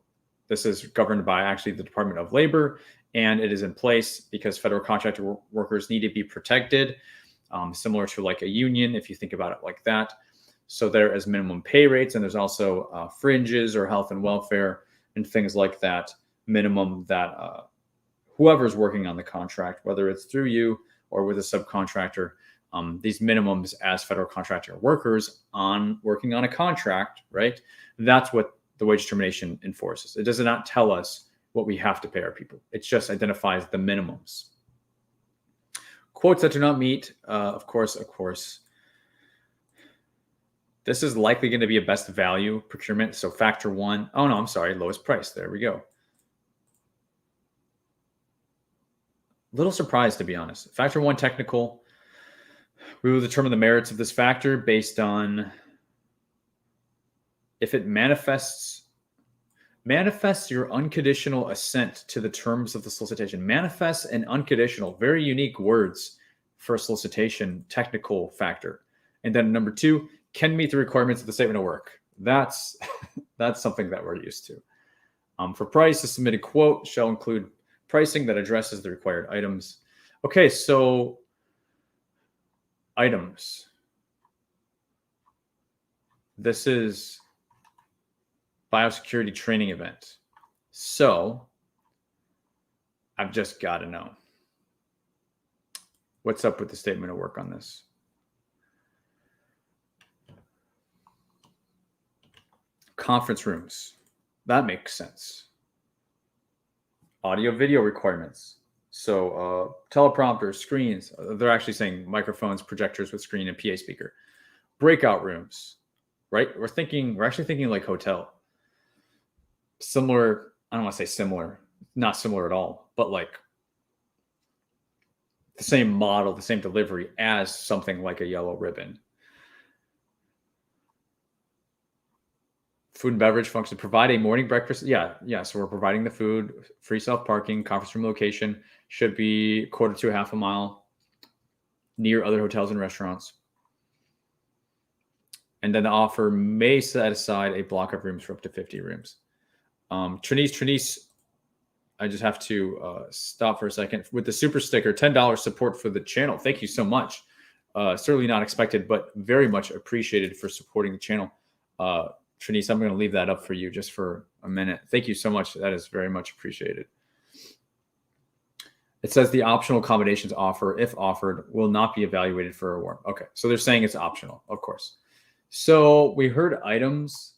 this is governed by actually the Department of Labor, and it is in place because federal contractor workers need to be protected, similar to like a union, if you think about it like that. So there is minimum pay rates, and there's also fringes or health and welfare and things like that, minimum that whoever's working on the contract, whether it's through you or with a subcontractor, these minimums as federal contractor workers working on a contract, right? That's what the wage determination enforces. It does not tell us what we have to pay our people. It just identifies the minimums. Quotes that do not meet, of course. This is likely going to be a best value procurement. So factor 1, oh no, I'm sorry, lowest price. There we go. Little surprised, to be honest. Factor 1 technical. We will determine the merits of this factor based on if it manifests your unconditional assent to the terms of the solicitation. Manifest and unconditional, very unique words for a solicitation technical factor. And then number 2, can meet the requirements of the statement of work. That's something that we're used to. For price, the submitted quote shall include pricing that addresses the required items. Okay, so items. This is biosecurity training event. So I've just got to know what's up with the statement of work on this. Conference rooms. That makes sense. Audio video requirements. So teleprompters, screens. They're actually saying microphones, projectors with screen, and PA speaker. Breakout rooms, right? We're actually thinking like hotel. Similar, I don't want to say similar, not similar at all, but like the same model, the same delivery as something like a yellow ribbon. Food and beverage function, provide a morning breakfast. Yeah. So we're providing the food, free self-parking, conference room location, should be 1/4 to 1/2 mile. near other hotels and restaurants. And then the offer may set aside a block of rooms for up to 50 rooms. Trinice, I just have to stop for a second. With the super sticker, $10 support for the channel. Thank you so much. Certainly not expected, but very much appreciated for supporting the channel. Trinice, I'm going to leave that up for you just for a minute. Thank you so much. That is very much appreciated. It says the optional accommodations offer, if offered, will not be evaluated for award. Okay, so they're saying it's optional, of course. So we heard items.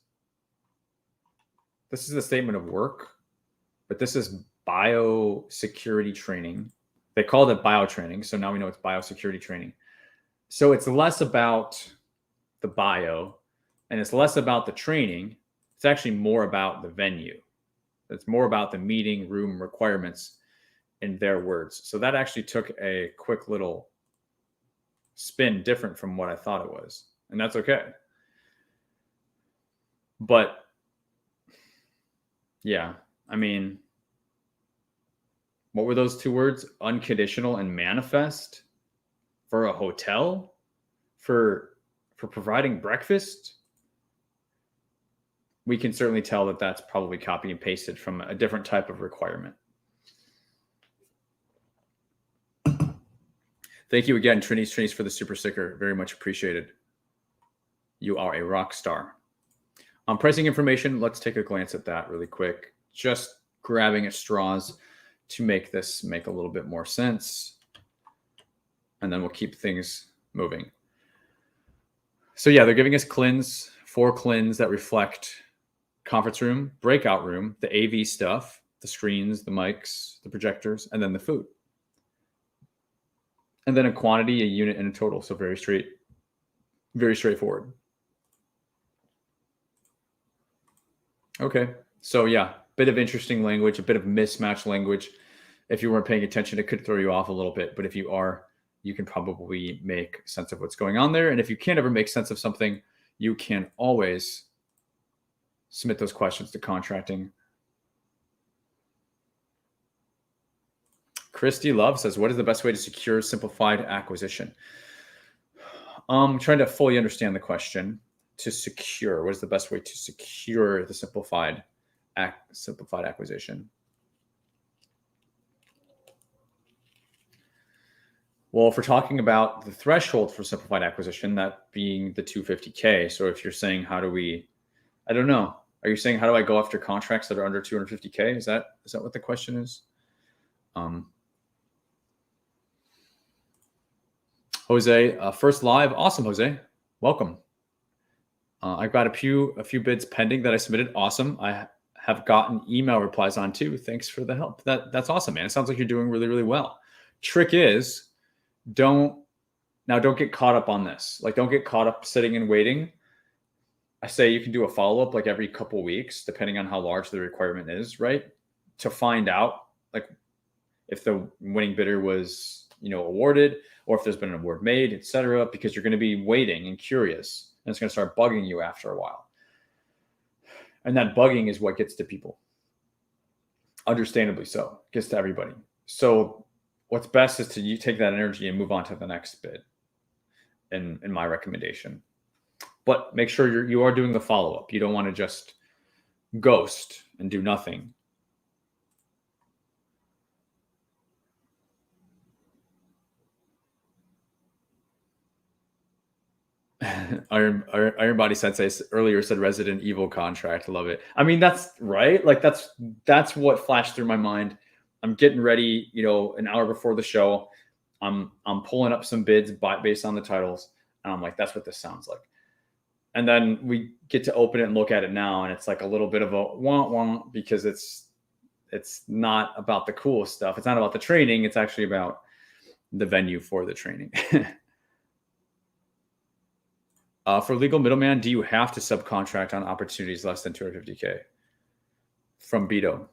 This is a statement of work, but this is biosecurity training. They called it bio training, so now we know it's biosecurity training. So it's less about the bio, and it's less about the training. It's actually more about the venue. It's more about the meeting room requirements in their words. So that actually took a quick little spin different from what I thought it was. And that's okay. But yeah, I mean, what were those two words? Unconditional and manifest for a hotel, for providing breakfast. We can certainly tell that that's probably copy and pasted from a different type of requirement. Thank you again, Trinice, for the super sticker. Very much appreciated. You are a rock star. Pricing information, let's take a glance at that really quick. Just grabbing at straws to make this make a little bit more sense. And then we'll keep things moving. So yeah, they're giving us CLINs, 4 CLINs that reflect conference room, breakout room, the AV stuff, the screens, the mics, the projectors, and then the food. And then a quantity, a unit, and a total. So very straightforward. Okay. So yeah, bit of interesting language, a bit of mismatched language. If you weren't paying attention, it could throw you off a little bit. But if you are, you can probably make sense of what's going on there. And if you can't ever make sense of something, you can always submit those questions to contracting. Christy Love says, what is the best way to secure simplified acquisition? I'm trying to fully understand the question. To secure, what is the best way to secure the simplified acquisition? Well, if we're talking about the threshold for simplified acquisition, that being the 250K. So if you're saying, how do we, I don't know. Are you saying, how do I go after contracts that are under 250K? Is that what the question is? Jose, first live. Awesome, Jose. Welcome. I've got a few bids pending that I submitted. Awesome. I have gotten email replies on too. Thanks for the help. That's awesome, man. It sounds like you're doing really, really well. Trick is, don't get caught up on this. Like, don't get caught up sitting and waiting. I say you can do a follow-up like every couple weeks, depending on how large the requirement is, right? To find out like if the winning bidder was, awarded, or if there's been an award made, etc., because you're going to be waiting and curious. And it's going to start bugging you after a while. And that bugging is what gets to people. Understandably so. Gets to everybody. So what's best is you take that energy and move on to the next bid, in my recommendation. But make sure you are doing the follow-up. You don't want to just ghost and do nothing. Iron Body Sensei earlier said Resident Evil contract. Love it. I mean, that's right. Like that's what flashed through my mind. I'm getting ready, an hour before the show. I'm pulling up some bids based on the titles, and I'm like, that's what this sounds like. And then we get to open it and look at it now, and it's like a little bit of a wah because it's not about the cool stuff. It's not about the training. It's actually about the venue for the training. For legal middleman, do you have to subcontract on opportunities less than 250K? From Beto.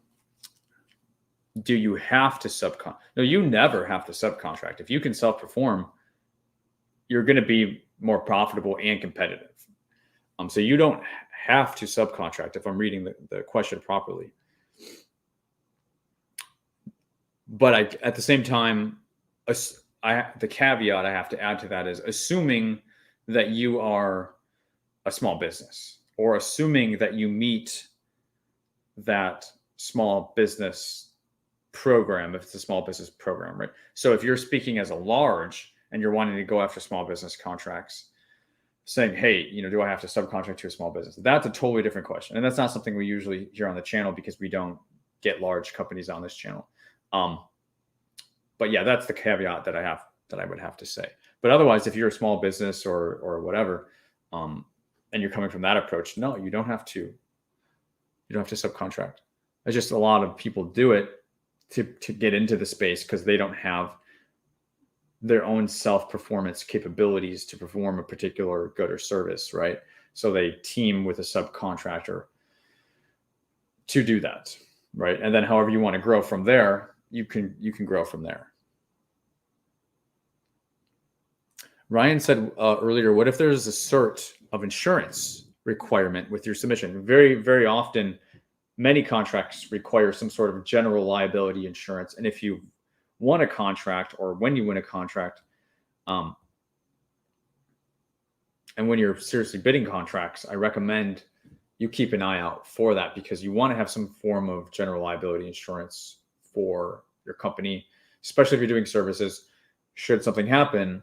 Do you have to subcontract? No, you never have to subcontract. If you can self-perform, you're going to be more profitable and competitive. So you don't have to subcontract, if I'm reading the question properly. But at the same time, the caveat I have to add to that is assuming that you are a small business, or assuming that you meet that small business program, if it's a small business program, right? So if you're speaking as a large and you're wanting to go after small business contracts, saying, hey, do I have to subcontract to a small business? That's a totally different question. And that's not something we usually hear on the channel because we don't get large companies on this channel. But yeah, that's the caveat that I would have to say. But otherwise, if you're a small business or whatever, and you're coming from that approach, no, you don't have to subcontract. It's just a lot of people do it to get into the space because they don't have their own self-performance capabilities to perform a particular good or service, right? So they team with a subcontractor to do that, right? And then however you want to grow from there, you can grow from there. Ryan said earlier, what if there's a cert of insurance requirement with your submission? Very, very often, many contracts require some sort of general liability insurance. And if you won a contract, or when you win a contract, and when you're seriously bidding contracts, I recommend you keep an eye out for that, because you want to have some form of general liability insurance for your company, especially if you're doing services. Should something happen,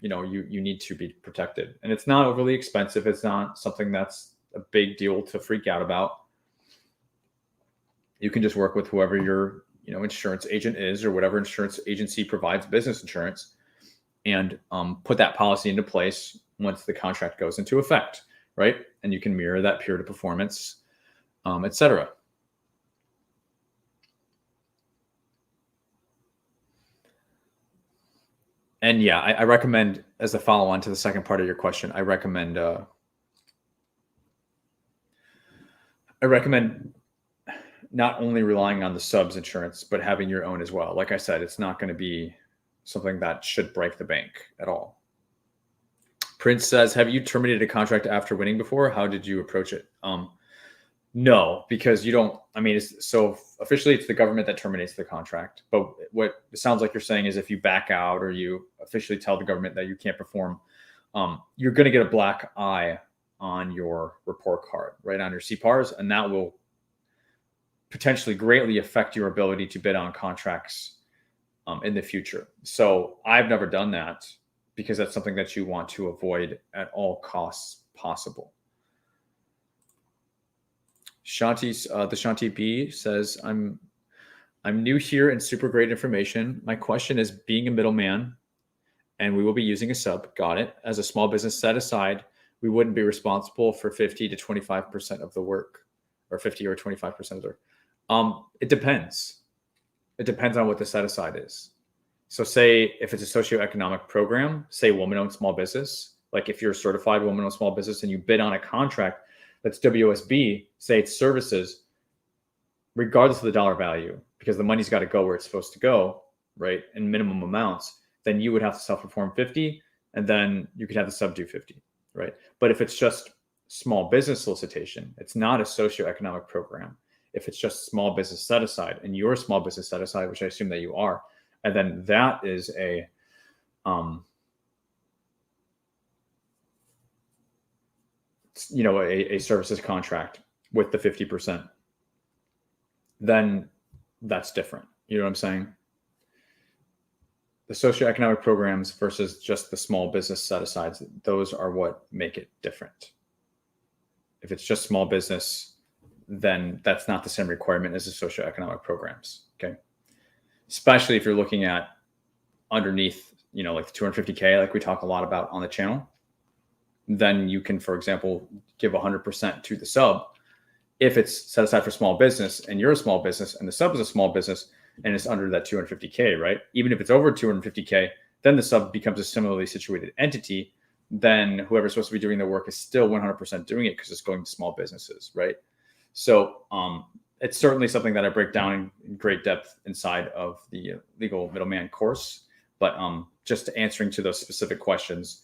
you need to be protected. And it's not overly expensive. It's not something that's a big deal to freak out about. You can just work with whoever your insurance agent is, or whatever insurance agency provides business insurance, and put that policy into place once the contract goes into effect, right? And you can mirror that period of performance, etc. And yeah, I recommend, as a follow-on to the second part of your question, I recommend not only relying on the subs insurance, but having your own as well. Like I said, it's not going to be something that should break the bank at all. Prince says, have you terminated a contract after winning before? How did you approach it? No, because you don't, so officially it's the government that terminates the contract. But what it sounds like you're saying is if you back out, or you officially tell the government that you can't perform, you're going to get a black eye on your report card, right, on your CPARs, and that will potentially greatly affect your ability to bid on contracts in the future. So I've never done that, because that's something that you want to avoid at all costs possible. The Shanti B says, I'm new here and super great information. My question is, being a middleman, and we will be using a sub, got it, as a small business set aside, we wouldn't be responsible for 50 to 25% of the work, or 50 or 25% of the work. It depends. It depends on what the set aside is. So say if it's a socioeconomic program, say woman-owned small business, like if you're a certified woman-owned small business and you bid on a contract that's WSB, say it's services, regardless of the dollar value, because the money's got to go where it's supposed to go, right, in minimum amounts, then you would have to self-perform 50, and then you could have the sub do 50, right? But if it's just small business solicitation, it's not a socioeconomic program. If it's just small business set aside, and you're a small business set aside, which I assume that you are, and then that is a services contract with the 50%, then that's different. You know what I'm saying? The socioeconomic programs versus just the small business set asides, those are what make it different. If it's just small business, then that's not the same requirement as the socioeconomic programs. Okay. Especially if you're looking at underneath, like the 250K, like we talk a lot about on the channel, then you can, for example, give 100% to the sub. If it's set aside for small business and you're a small business and the sub is a small business and it's under that 250K, right? Even if it's over 250K, then the sub becomes a similarly situated entity. Then whoever's supposed to be doing the work is still 100% doing it, because it's going to small businesses, right? So it's certainly something that I break down in great depth inside of the legal middleman course. But just answering to those specific questions,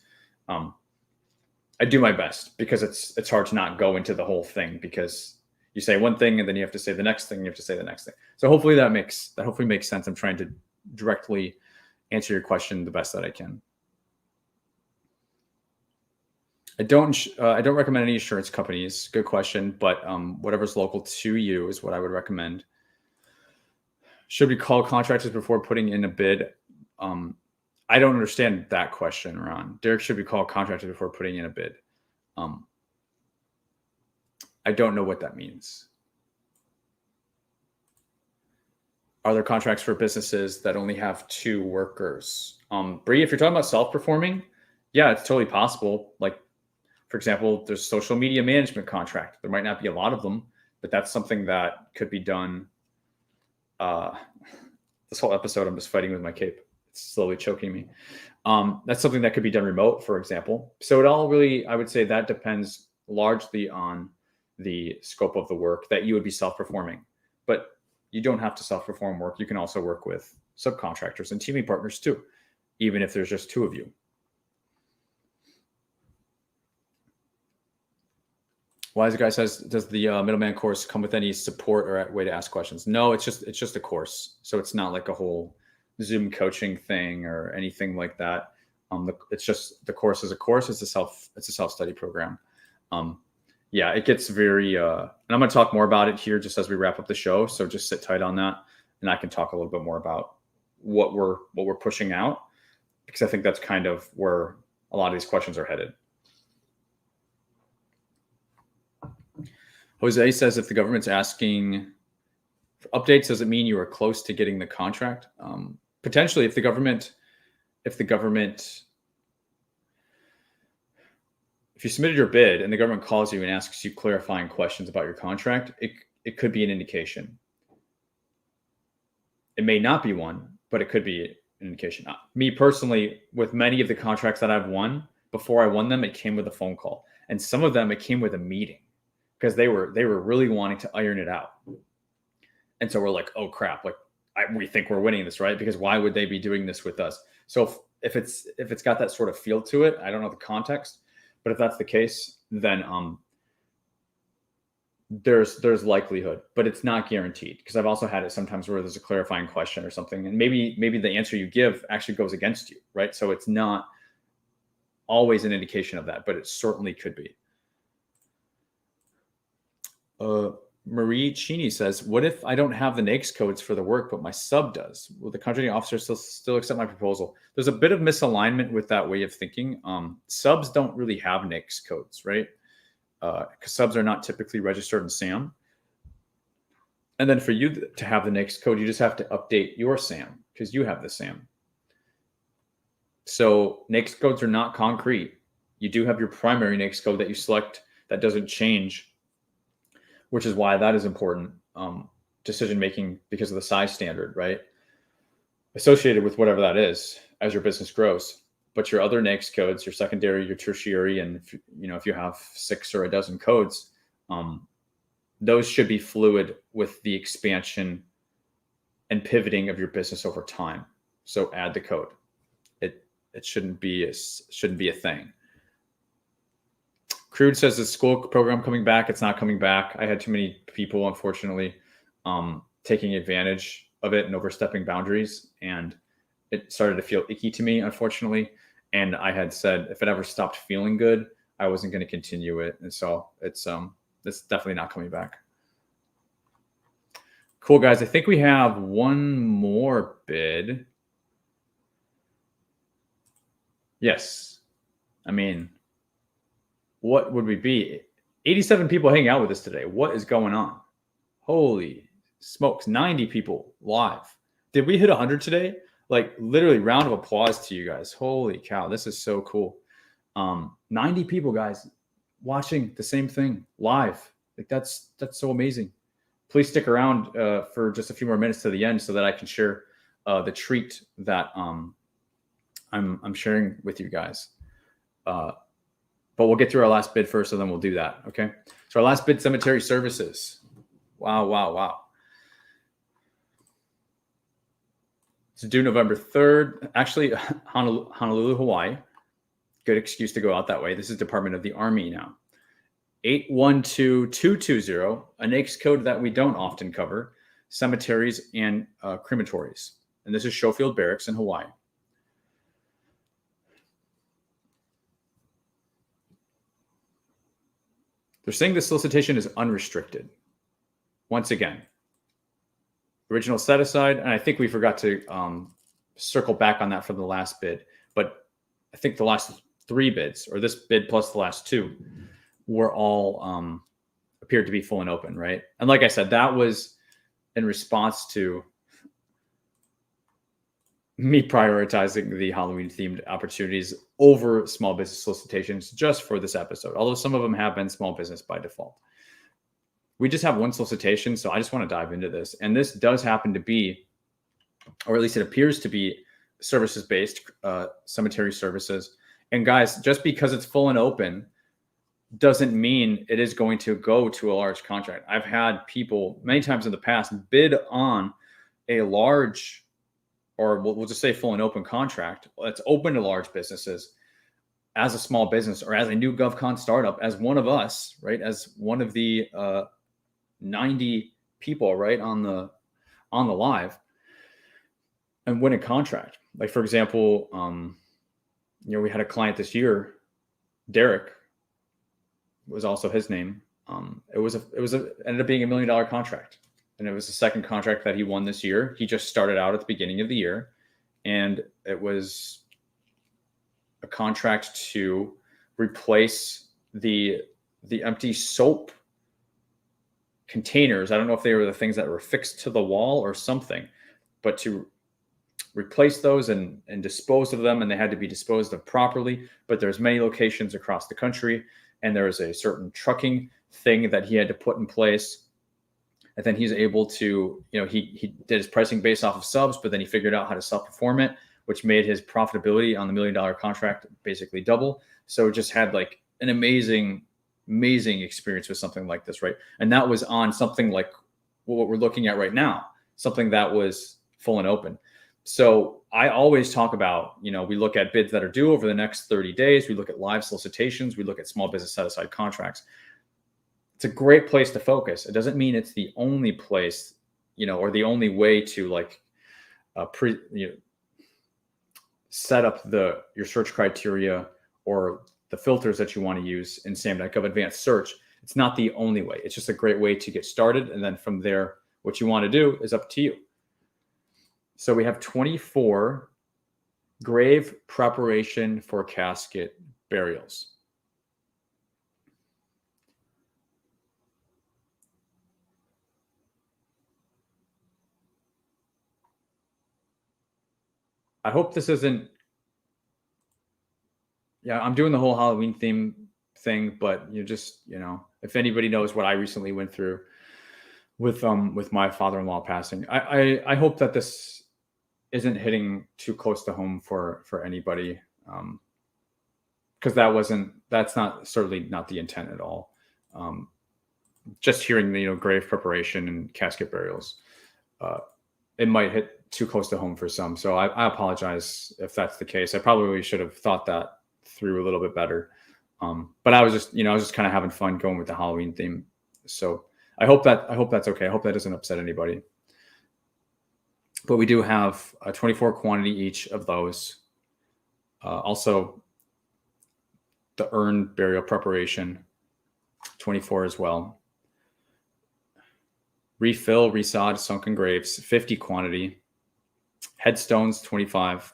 I do my best, because it's hard to not go into the whole thing, because you say one thing and then you have to say the next thing, you have to say the next thing. So hopefully that hopefully makes sense. I'm trying to directly answer your question the best that I can. I don't recommend any insurance companies. Good question, but whatever's local to you is what I would recommend. Should we call contractors before putting in a bid? I don't understand that question, Ron. Derek, should we call contractors before putting in a bid? I don't know what that means. Are there contracts for businesses that only have 2 workers? Bree, if you're talking about self-performing, yeah, it's totally possible. Like, for example, there's social media management contract. There might not be a lot of them, but that's something that could be done. This whole episode, I'm just fighting with my cape. It's slowly choking me. That's something that could be done remote, for example. So it all really, I would say that depends largely on the scope of the work that you would be self-performing. But you don't have to self-perform work. You can also work with subcontractors and teaming partners too, even if there's just 2 of you. Wise guy says, does the middleman course come with any support or way to ask questions? No, it's just a course. So it's not like a whole Zoom coaching thing or anything like that. It's just the course is a course. It's a self-study program. Yeah, it gets very, and I'm going to talk more about it here just as we wrap up the show. So just sit tight on that, and I can talk a little bit more about what we're pushing out, because I think that's kind of where a lot of these questions are headed. Jose says, if the government's asking for updates, does it mean you are close to getting the contract? Potentially, if the government, if you submitted your bid and the government calls you and asks you clarifying questions about your contract, it could be an indication. It may not be one, but it could be an indication. Me personally, with many of the contracts that I've won, before I won them, it came with a phone call. And some of them, it came with a meeting, because they were really wanting to iron it out. And so we're like, oh crap, like we think we're winning this, right? Because why would they be doing this with us? So if it's got that sort of feel to it, I don't know the context, but if that's the case, then there's likelihood, but it's not guaranteed, because I've also had it sometimes where there's a clarifying question or something, and maybe the answer you give actually goes against you, right? So it's not always an indication of that, but it certainly could be. Marie Cheney says, what if I don't have the NAICS codes for the work, but my sub does? Will the contracting officer still accept my proposal? There's a bit of misalignment with that way of thinking. Subs don't really have NAICS codes, right? Because subs are not typically registered in SAM. And then for you to have the NAICS code, you just have to update your SAM because you have the SAM. So NAICS codes are not concrete. You do have your primary NAICS code that you select that doesn't change, which is why that is important decision-making, because of the size standard, right? Associated with whatever that is as your business grows. But your other NAICS codes, your secondary, your tertiary, and if you have 6 or a dozen codes, those should be fluid with the expansion and pivoting of your business over time. So add the code. It shouldn't be a thing. Crude says the school program coming back. It's not coming back. I had too many people, unfortunately, taking advantage of it and overstepping boundaries, and it started to feel icky to me, unfortunately. And I had said if it ever stopped feeling good, I wasn't going to continue it. And so it's definitely not coming back. Cool, guys. I think we have one more bid. Yes. I mean, what would we be? 87 people hanging out with us today. What is going on? Holy smokes. 90 people live. Did we hit 100 today? Like, literally, round of applause to you guys. Holy cow. This is so cool. 90 people, guys, watching the same thing live. Like, that's so amazing. Please stick around for just a few more minutes to the end so that I can share the treat that I'm sharing with you guys. But we'll get through our last bid first, and then we'll do that. Okay. So our last bid, cemetery services. Wow. It's due November 3rd. Actually, Honolulu, Hawaii. Good excuse to go out that way. This is Department of the Army now. 812220, a NAICS code that we don't often cover, cemeteries and crematories. And this is Schofield Barracks in Hawaii. They're saying the solicitation is unrestricted. Once again, original set aside, and I think we forgot to circle back on that from the last bid, but I think the last 3 bids, or this bid plus the last 2, were all appeared to be full and open, right? And like I said, that was in response to me prioritizing the Halloween themed opportunities over small business solicitations just for this episode, although some of them have been small business by default. We just have one solicitation, so I just want to dive into this. And this does happen to be, or at least it appears to be, services-based, cemetery services. And guys, just because it's full and open doesn't mean it is going to go to a large contract. I've had people many times in the past bid on a large, or we'll just say full and open contract that's open to large businesses as a small business or as a new GovCon startup, as one of us, right? As one of the 90 people, right, on the live, and win a contract. Like, for example, we had a client this year, Derek was also his name. It ended up being $1 million contract. And it was the second contract that he won this year. He just started out at the beginning of the year, and it was a contract to replace the empty soap containers. I don't know if they were the things that were fixed to the wall or something, but to replace those and dispose of them, and they had to be disposed of properly. But there's many locations across the country, and there was a certain trucking thing that he had to put in place. And then he's able to, he did his pricing based off of subs, but then he figured out how to self-perform it, which made his profitability on the $1 million contract basically double. So just had like an amazing experience with something like this, right? And that was on something like what we're looking at right now, something that was full and open. So I always talk about, we look at bids that are due over the next 30 days. We look at live solicitations. We look at small business set-aside contracts. It's a great place to focus. It doesn't mean it's the only place, or the only way to set up your search criteria or the filters that you want to use in SAM.gov advanced search. It's not the only way. It's just a great way to get started. And then from there, what you want to do is up to you. So we have 24 grave preparation for casket burials. I hope this isn't, I'm doing the whole Halloween theme thing, but if anybody knows what I recently went through with my father-in-law passing, I hope that this isn't hitting too close to home for anybody. Because that's certainly not the intent at all. Just hearing the, grave preparation and casket burials, it might hit too close to home for some. So I apologize if that's the case. I probably should have thought that through a little bit better. But I was just kind of having fun going with the Halloween theme. So I hope that's okay. I hope that doesn't upset anybody. But we do have a 24 quantity each of those. Also the urn burial preparation, 24 as well. Refill, resod, sunken graves, 50 quantity. Headstones, 25.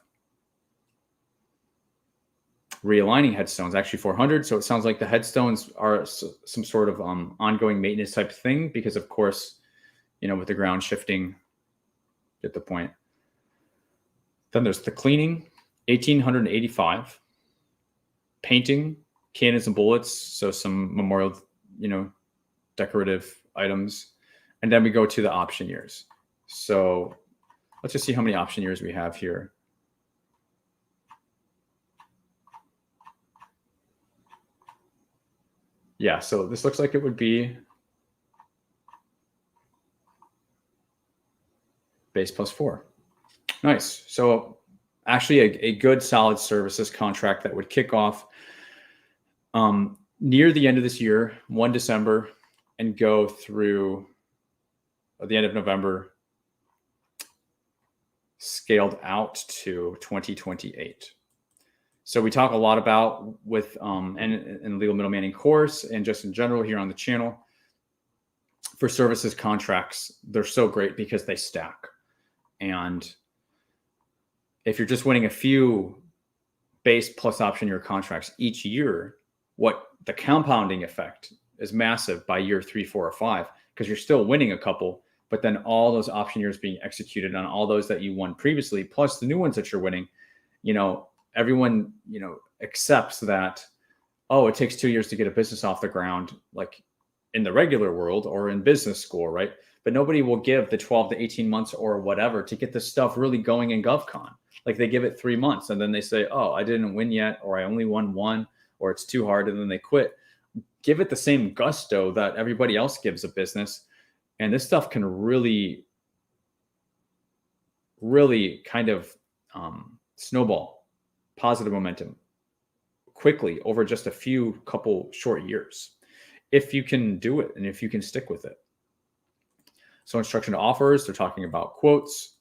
Realigning headstones, actually 400. So it sounds like the headstones are some sort of ongoing maintenance type thing, because of course, with the ground shifting, get the point. Then there's the cleaning, 1,885. Painting, cannons and bullets, so some memorial, decorative items. And then we go to the option years. So let's just see how many option years we have here. Yeah, so this looks like it would be base plus 4. Nice. So actually a good solid services contract that would kick off near the end of this year, 1 December, and go through the end of November, scaled out to 2028. So we talk a lot about with and legal middlemaning course and just in general here on the channel. For services contracts, they're so great because they stack. And if you're just winning a few base plus option year contracts each year, what the compounding effect is massive by year 3, 4, or 5, because you're still winning a couple, but then all those option years being executed on all those that you won previously, plus the new ones that you're winning, everyone, accepts that, oh, it takes 2 years to get a business off the ground, like in the regular world or in business school, right? But nobody will give the 12 to 18 months or whatever to get this stuff really going in GovCon. Like they give it 3 months and then they say, oh, I didn't win yet, or I only won one, or it's too hard, and then they quit. Give it the same gusto that everybody else gives a business. And this stuff can really, really kind of snowball positive momentum quickly over just a couple short years, if you can do it and if you can stick with it. So instruction to offers, they're talking about quotes,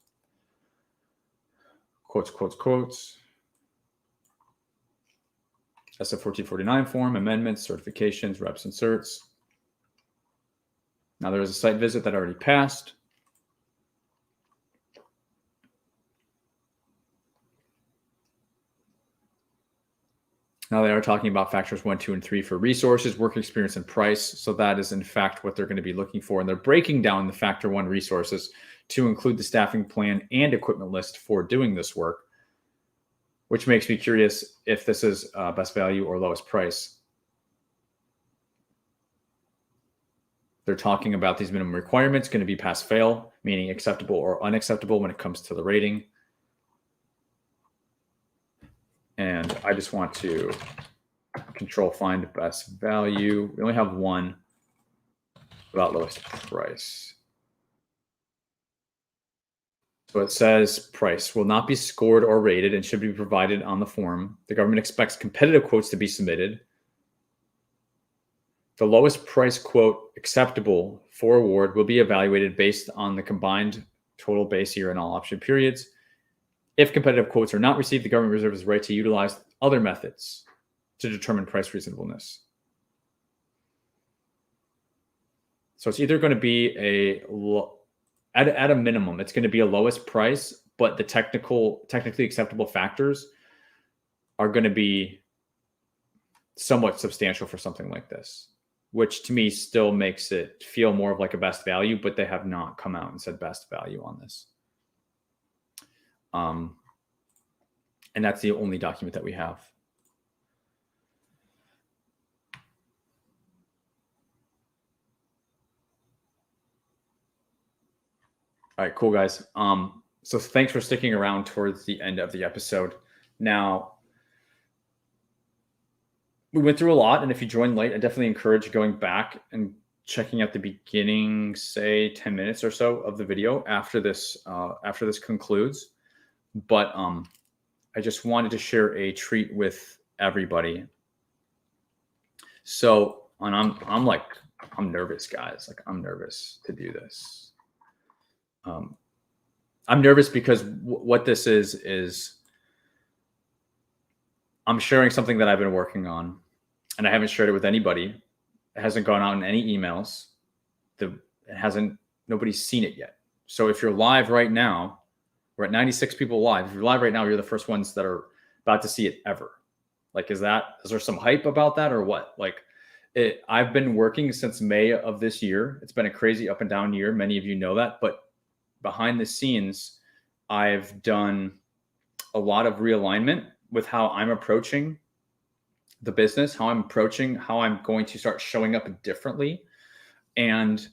SF-1449 form, amendments, certifications, reps and certs. Now there was a site visit that already passed. Now they are talking about factors 1, 2, and 3 for resources, work experience, and price. So that is in fact what they're going to be looking for. And they're breaking down the factor 1 resources to include the staffing plan and equipment list for doing this work, which makes me curious if this is best value or lowest price. They're talking about these minimum requirements going to be pass fail, meaning acceptable or unacceptable when it comes to the rating. And I just want to control find best value. We only have one about lowest price. So it says price will not be scored or rated and should be provided on the form. The government expects competitive quotes to be submitted. The lowest price quote acceptable for award will be evaluated based on the combined total base year and all option periods. If competitive quotes are not received, the government reserves the right to utilize other methods to determine price reasonableness. So it's either going to be at a minimum, it's going to be a lowest price, but the technically acceptable factors are going to be somewhat substantial for something like this, which to me still makes it feel more of like a best value, but they have not come out and said best value on this. And that's the only document that we have. All right, cool, guys. So thanks for sticking around towards the end of the episode. Now, we went through a lot, and if you joined late, I definitely encourage going back and checking out the beginning, say 10 minutes or so of the video after this concludes. But I just wanted to share a treat with everybody. So, and I'm nervous, guys. Like, I'm nervous to do this. I'm nervous because what this is I'm sharing something that I've been working on, and I haven't shared it with anybody. It hasn't gone out in any emails. Nobody's seen it yet. So if you're live right now, we're at 96 people live. If you're live right now, you're the first ones that are about to see it ever. Like, is there some hype about that or what? Like, I've been working since May of this year. It's been a crazy up and down year. Many of you know that, but behind the scenes, I've done a lot of realignment with how I'm approaching the business, how I'm going to start showing up differently. And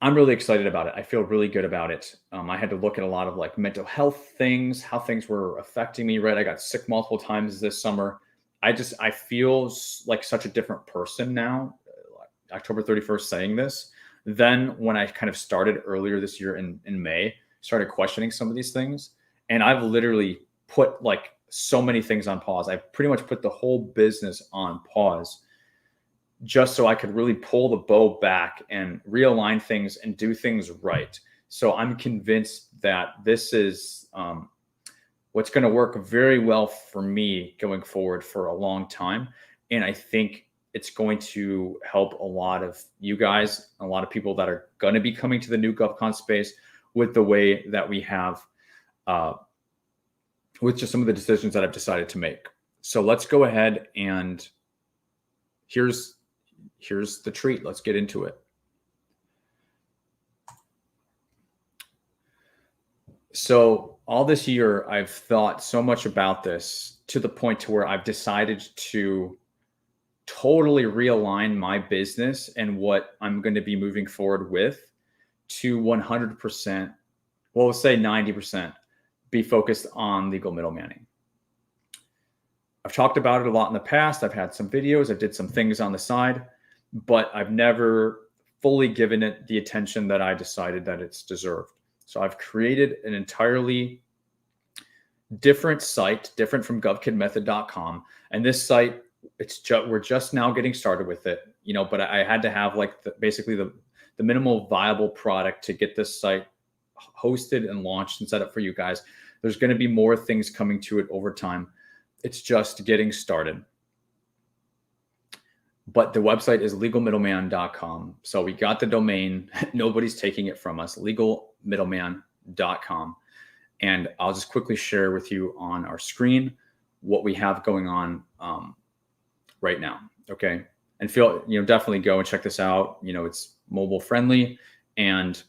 I'm really excited about it. I feel really good about it. I had to look at a lot of like mental health things, how things were affecting me, right? I got sick multiple times this summer. I feel like such a different person now, October 31st saying this, than when I kind of started earlier this year in May, started questioning some of these things. And I've literally put like so many things on pause. I pretty much put the whole business on pause just so I could really pull the bow back and realign things and do things right. So I'm convinced that this is what's going to work very well for me going forward for a long time. And I think it's going to help a lot of you guys, a lot of people that are going to be coming to the new GovCon space with the way that we have, with just some of the decisions that I've decided to make. So let's go ahead and here's the treat. Let's get into it. So all this year, I've thought so much about this to the point to where I've decided to totally realign my business and what I'm going to be moving forward with to 100%, well, we'll say 90%, be focused on legal middlemaning. I've talked about it a lot in the past. I've had some videos, I did some things on the side, but I've never fully given it the attention that I decided that it's deserved. So I've created an entirely different site, different from govkidmethod.com. And this site, we're just now getting started with it, but I had to have like basically the minimal viable product to get this site hosted and launched and set up for you guys. There's going to be more things coming to it over time. It's just getting started. But the website is legalmiddleman.com. So we got the domain. Nobody's taking it from us, legalmiddleman.com. And I'll just quickly share with you on our screen what we have going on right now. Okay. And definitely go and check this out. It's mobile friendly and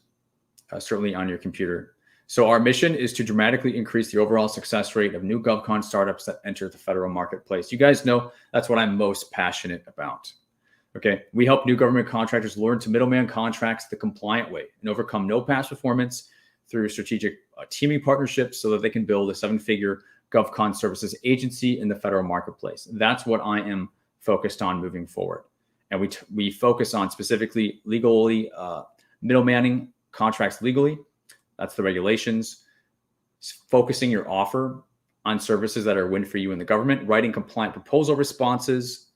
certainly on your computer. So our mission is to dramatically increase the overall success rate of new GovCon startups that enter the federal marketplace. You guys know that's what I'm most passionate about. Okay. We help new government contractors learn to middleman contracts the compliant way and overcome no past performance through strategic teaming partnerships so that they can build a 7-figure GovCon services agency in the federal marketplace. That's what I am focused on moving forward. And we focus on specifically legally middlemaning contracts legally. That's the regulations. Focusing your offer on services that are a win for you in the government, writing compliant proposal responses,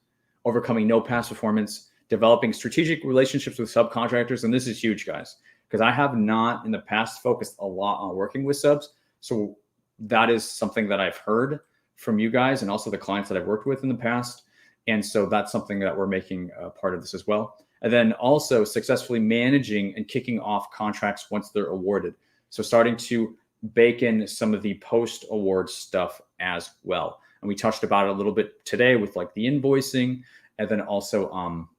overcoming no past performance, developing strategic relationships with subcontractors. And this is huge, guys, because I have not in the past focused a lot on working with subs. So that is something that I've heard from you guys and also the clients that I've worked with in the past. And so that's something that we're making a part of this as well. And then also successfully managing and kicking off contracts once they're awarded. So starting to bake in some of the post-award stuff as well. And we touched about it a little bit today with like the invoicing, and then also,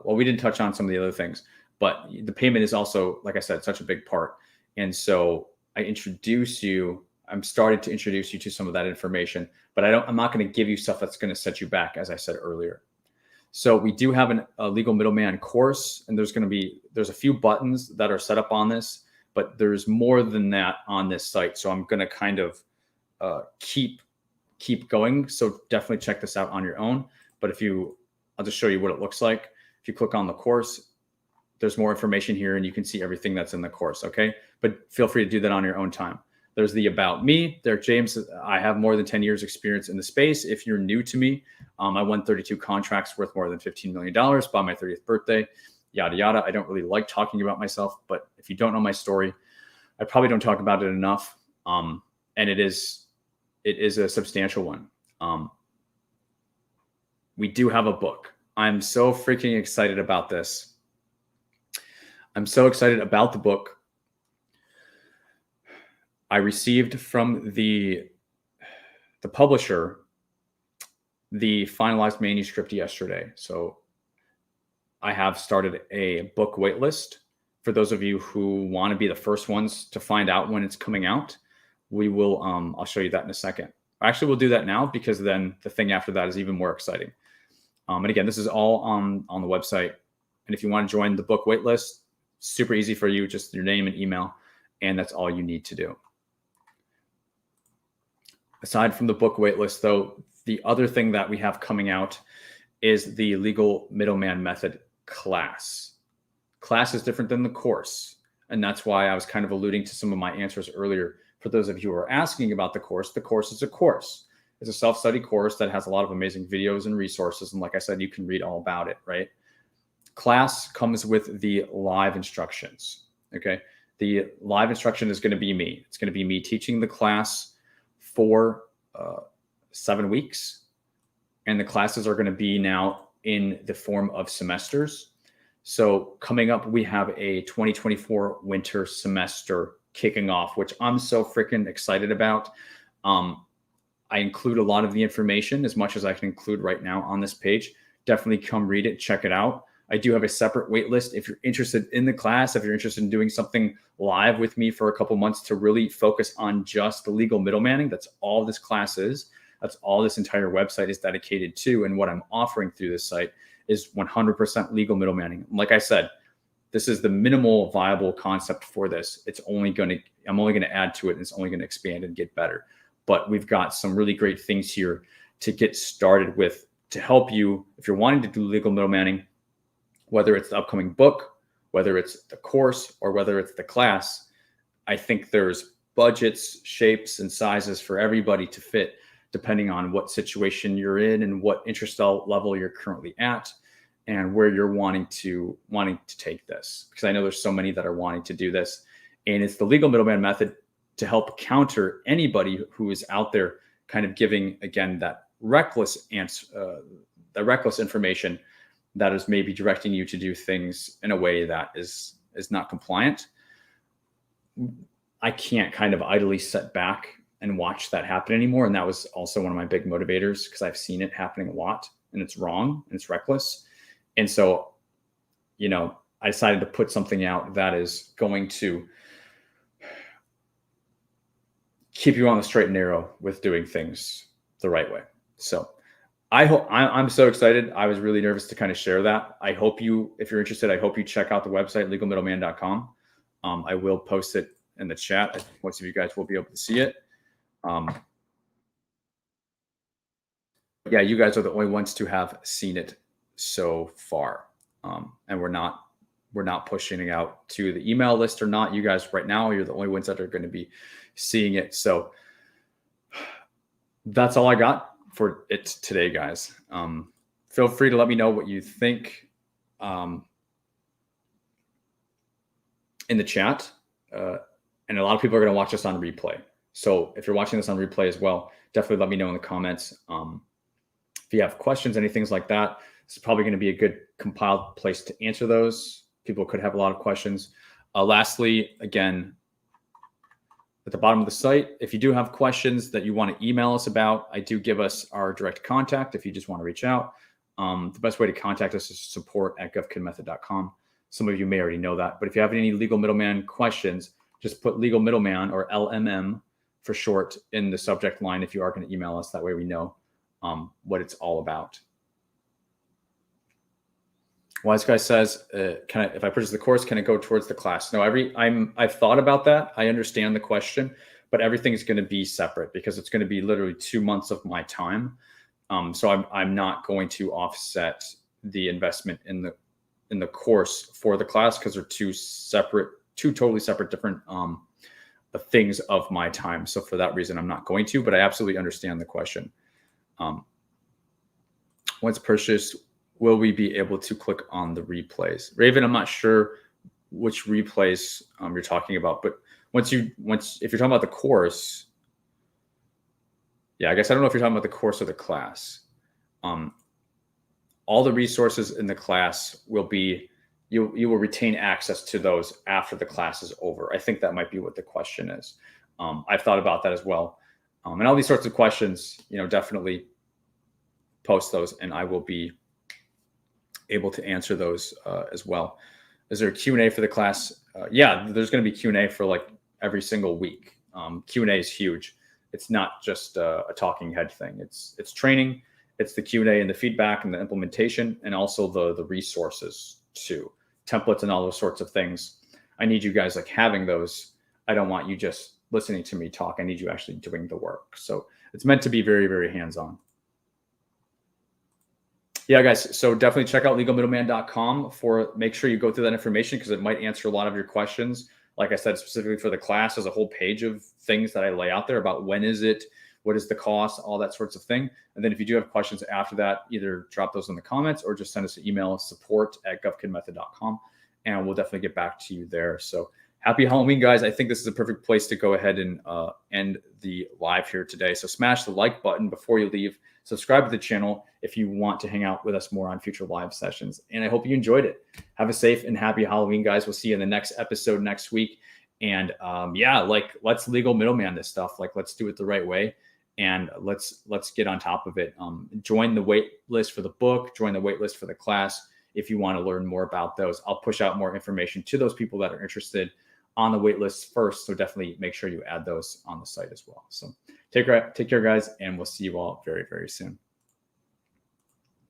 we didn't touch on some of the other things, but the payment is also, like I said, such a big part. And so I'm starting to introduce you to some of that information, but I'm not going to give you stuff that's going to set you back, as I said earlier. So we do have a legal middleman course, and there's a few buttons that are set up on this, but there's more than that on this site. So I'm going to kind of keep going. So definitely check this out on your own. But I'll just show you what it looks like. If you click on the course, there's more information here and you can see everything that's in the course. Okay. But feel free to do that on your own time. There's the about me there. James, I have more than 10 years experience in the space. If you're new to me, I won 32 contracts worth more than $15 million by my 30th birthday, yada, yada. I don't really like talking about myself, but if you don't know my story, I probably don't talk about it enough. And it is a substantial one. We do have a book. I'm so freaking excited about this. I'm so excited about the book. I received from the publisher the finalized manuscript yesterday. So I have started a book waitlist for those of you who want to be the first ones to find out when it's coming out. We will, I'll show you that in a second. Actually, we'll do that now because then the thing after that is even more exciting. And again, this is all on the website. And if you want to join the book waitlist, super easy for you, just your name and email, and that's all you need to do. Aside from the book waitlist, though, the other thing that we have coming out is the legal middleman method class. Class is different than the course. And that's why I was kind of alluding to some of my answers earlier. For those of you who are asking about the course is a course. It's a self-study course that has a lot of amazing videos and resources. And like I said, you can read all about it, right? Class comes with the live instructions, okay? The live instruction is going to be me. It's going to be me teaching the class for 7 weeks. And the classes are going to be now in the form of semesters. So coming up, we have a 2024 winter semester kicking off, which I'm so freaking excited about. I include a lot of the information as much as I can include right now on this page. Definitely come read it, check it out. I do have a separate wait list. If you're interested in the class, if you're interested in doing something live with me for a couple months to really focus on just the legal middlemaning, that's all this class is. That's all this entire website is dedicated to. And what I'm offering through this site is 100% legal middlemaning. Like I said, this is the minimal viable concept for this. I'm only going to add to it, and it's only going to expand and get better. But we've got some really great things here to get started with to help you if you're wanting to do legal middlemaning, whether it's the upcoming book, whether it's the course, or whether it's the class. I think there's budgets, shapes, and sizes for everybody to fit, depending on what situation you're in and what interest level you're currently at and where you're wanting to take this. Because I know there's so many that are wanting to do this. And it's the legal middleman method to help counter anybody who is out there kind of giving, again, that reckless information that is maybe directing you to do things in a way that is not compliant. I can't kind of idly sit back and watch that happen anymore. And that was also one of my big motivators, because I've seen it happening a lot, and it's wrong and it's reckless. And so, I decided to put something out that is going to keep you on the straight and narrow with doing things the right way. So I'm so excited. I was really nervous to kind of share that. I hope if you're interested, I hope you check out the website, legalmiddleman.com. I will post it in the chat. I think most of you guys will be able to see it. Yeah, you guys are the only ones to have seen it so far. And we're not pushing it out to the email list or not. You guys right now, you're the only ones that are going to be seeing it. So that's all I got for it today, guys. Feel free to let me know what you think in the chat. And a lot of people are going to watch this on replay. So if you're watching this on replay as well, definitely let me know in the comments. If you have questions, any things like that, this is probably going to be a good compiled place to answer those. People could have a lot of questions. Lastly, again, at the bottom of the site, if you do have questions that you want to email us about, I do give us our direct contact if you just want to reach out. The best way to contact us is support@govconmethod.com. Some of you may already know that, but if you have any legal middleman questions, just put legal middleman, or LMM for short, in the subject line if you are going to email us. That way we know what it's all about. Wise Guy says, if I purchase the course, can it go towards the class? No, I've thought about that. I understand the question, but everything is going to be separate because it's going to be literally 2 months of my time. So I'm not going to offset the investment in the course for the class, because they're two totally separate different things of my time. So for that reason, I'm not going to, but I absolutely understand the question. Once purchased, will we be able to click on the replays? Raven, I'm not sure which replays you're talking about, but if you're talking about the course, yeah, I guess I don't know if you're talking about the course or the class. All the resources in the class will be, you will retain access to those after the class is over. I think that might be what the question is. I've thought about that as well. And all these sorts of questions, definitely post those, and I will be able to answer those as well. Is there a Q&A for the class? Yeah, there's going to be Q&A for like every single week. Q&A is huge. It's not just a talking head thing. It's training. It's the Q&A and the feedback and the implementation, and also the resources too, templates and all those sorts of things. I need you guys having those. I don't want you just listening to me talk. I need you actually doing the work. So it's meant to be very, very hands-on. Yeah, guys. So definitely check out legalmiddleman.com make sure you go through that information, because it might answer a lot of your questions. Like I said, specifically for the class, there's a whole page of things that I lay out there about when is it, what is the cost, all that sorts of thing. And then if you do have questions after that, either drop those in the comments or just send us an email, support@govconmethod.com, and we'll definitely get back to you there. So happy Halloween, guys. I think this is a perfect place to go ahead and end the live here today. So smash the like button before you leave. Subscribe to the channel if you want to hang out with us more on future live sessions. And I hope you enjoyed it. Have a safe and happy Halloween, guys. We'll see you in the next episode next week. And yeah, like let's legal middleman this stuff. Like let's do it the right way. And let's get on top of it. Join the wait list for the book, join the wait list for the class if you want to learn more about those. I'll push out more information to those people that are interested on the wait list first. So definitely make sure you add those on the site as well. So take care, guys, and we'll see you all very, very soon.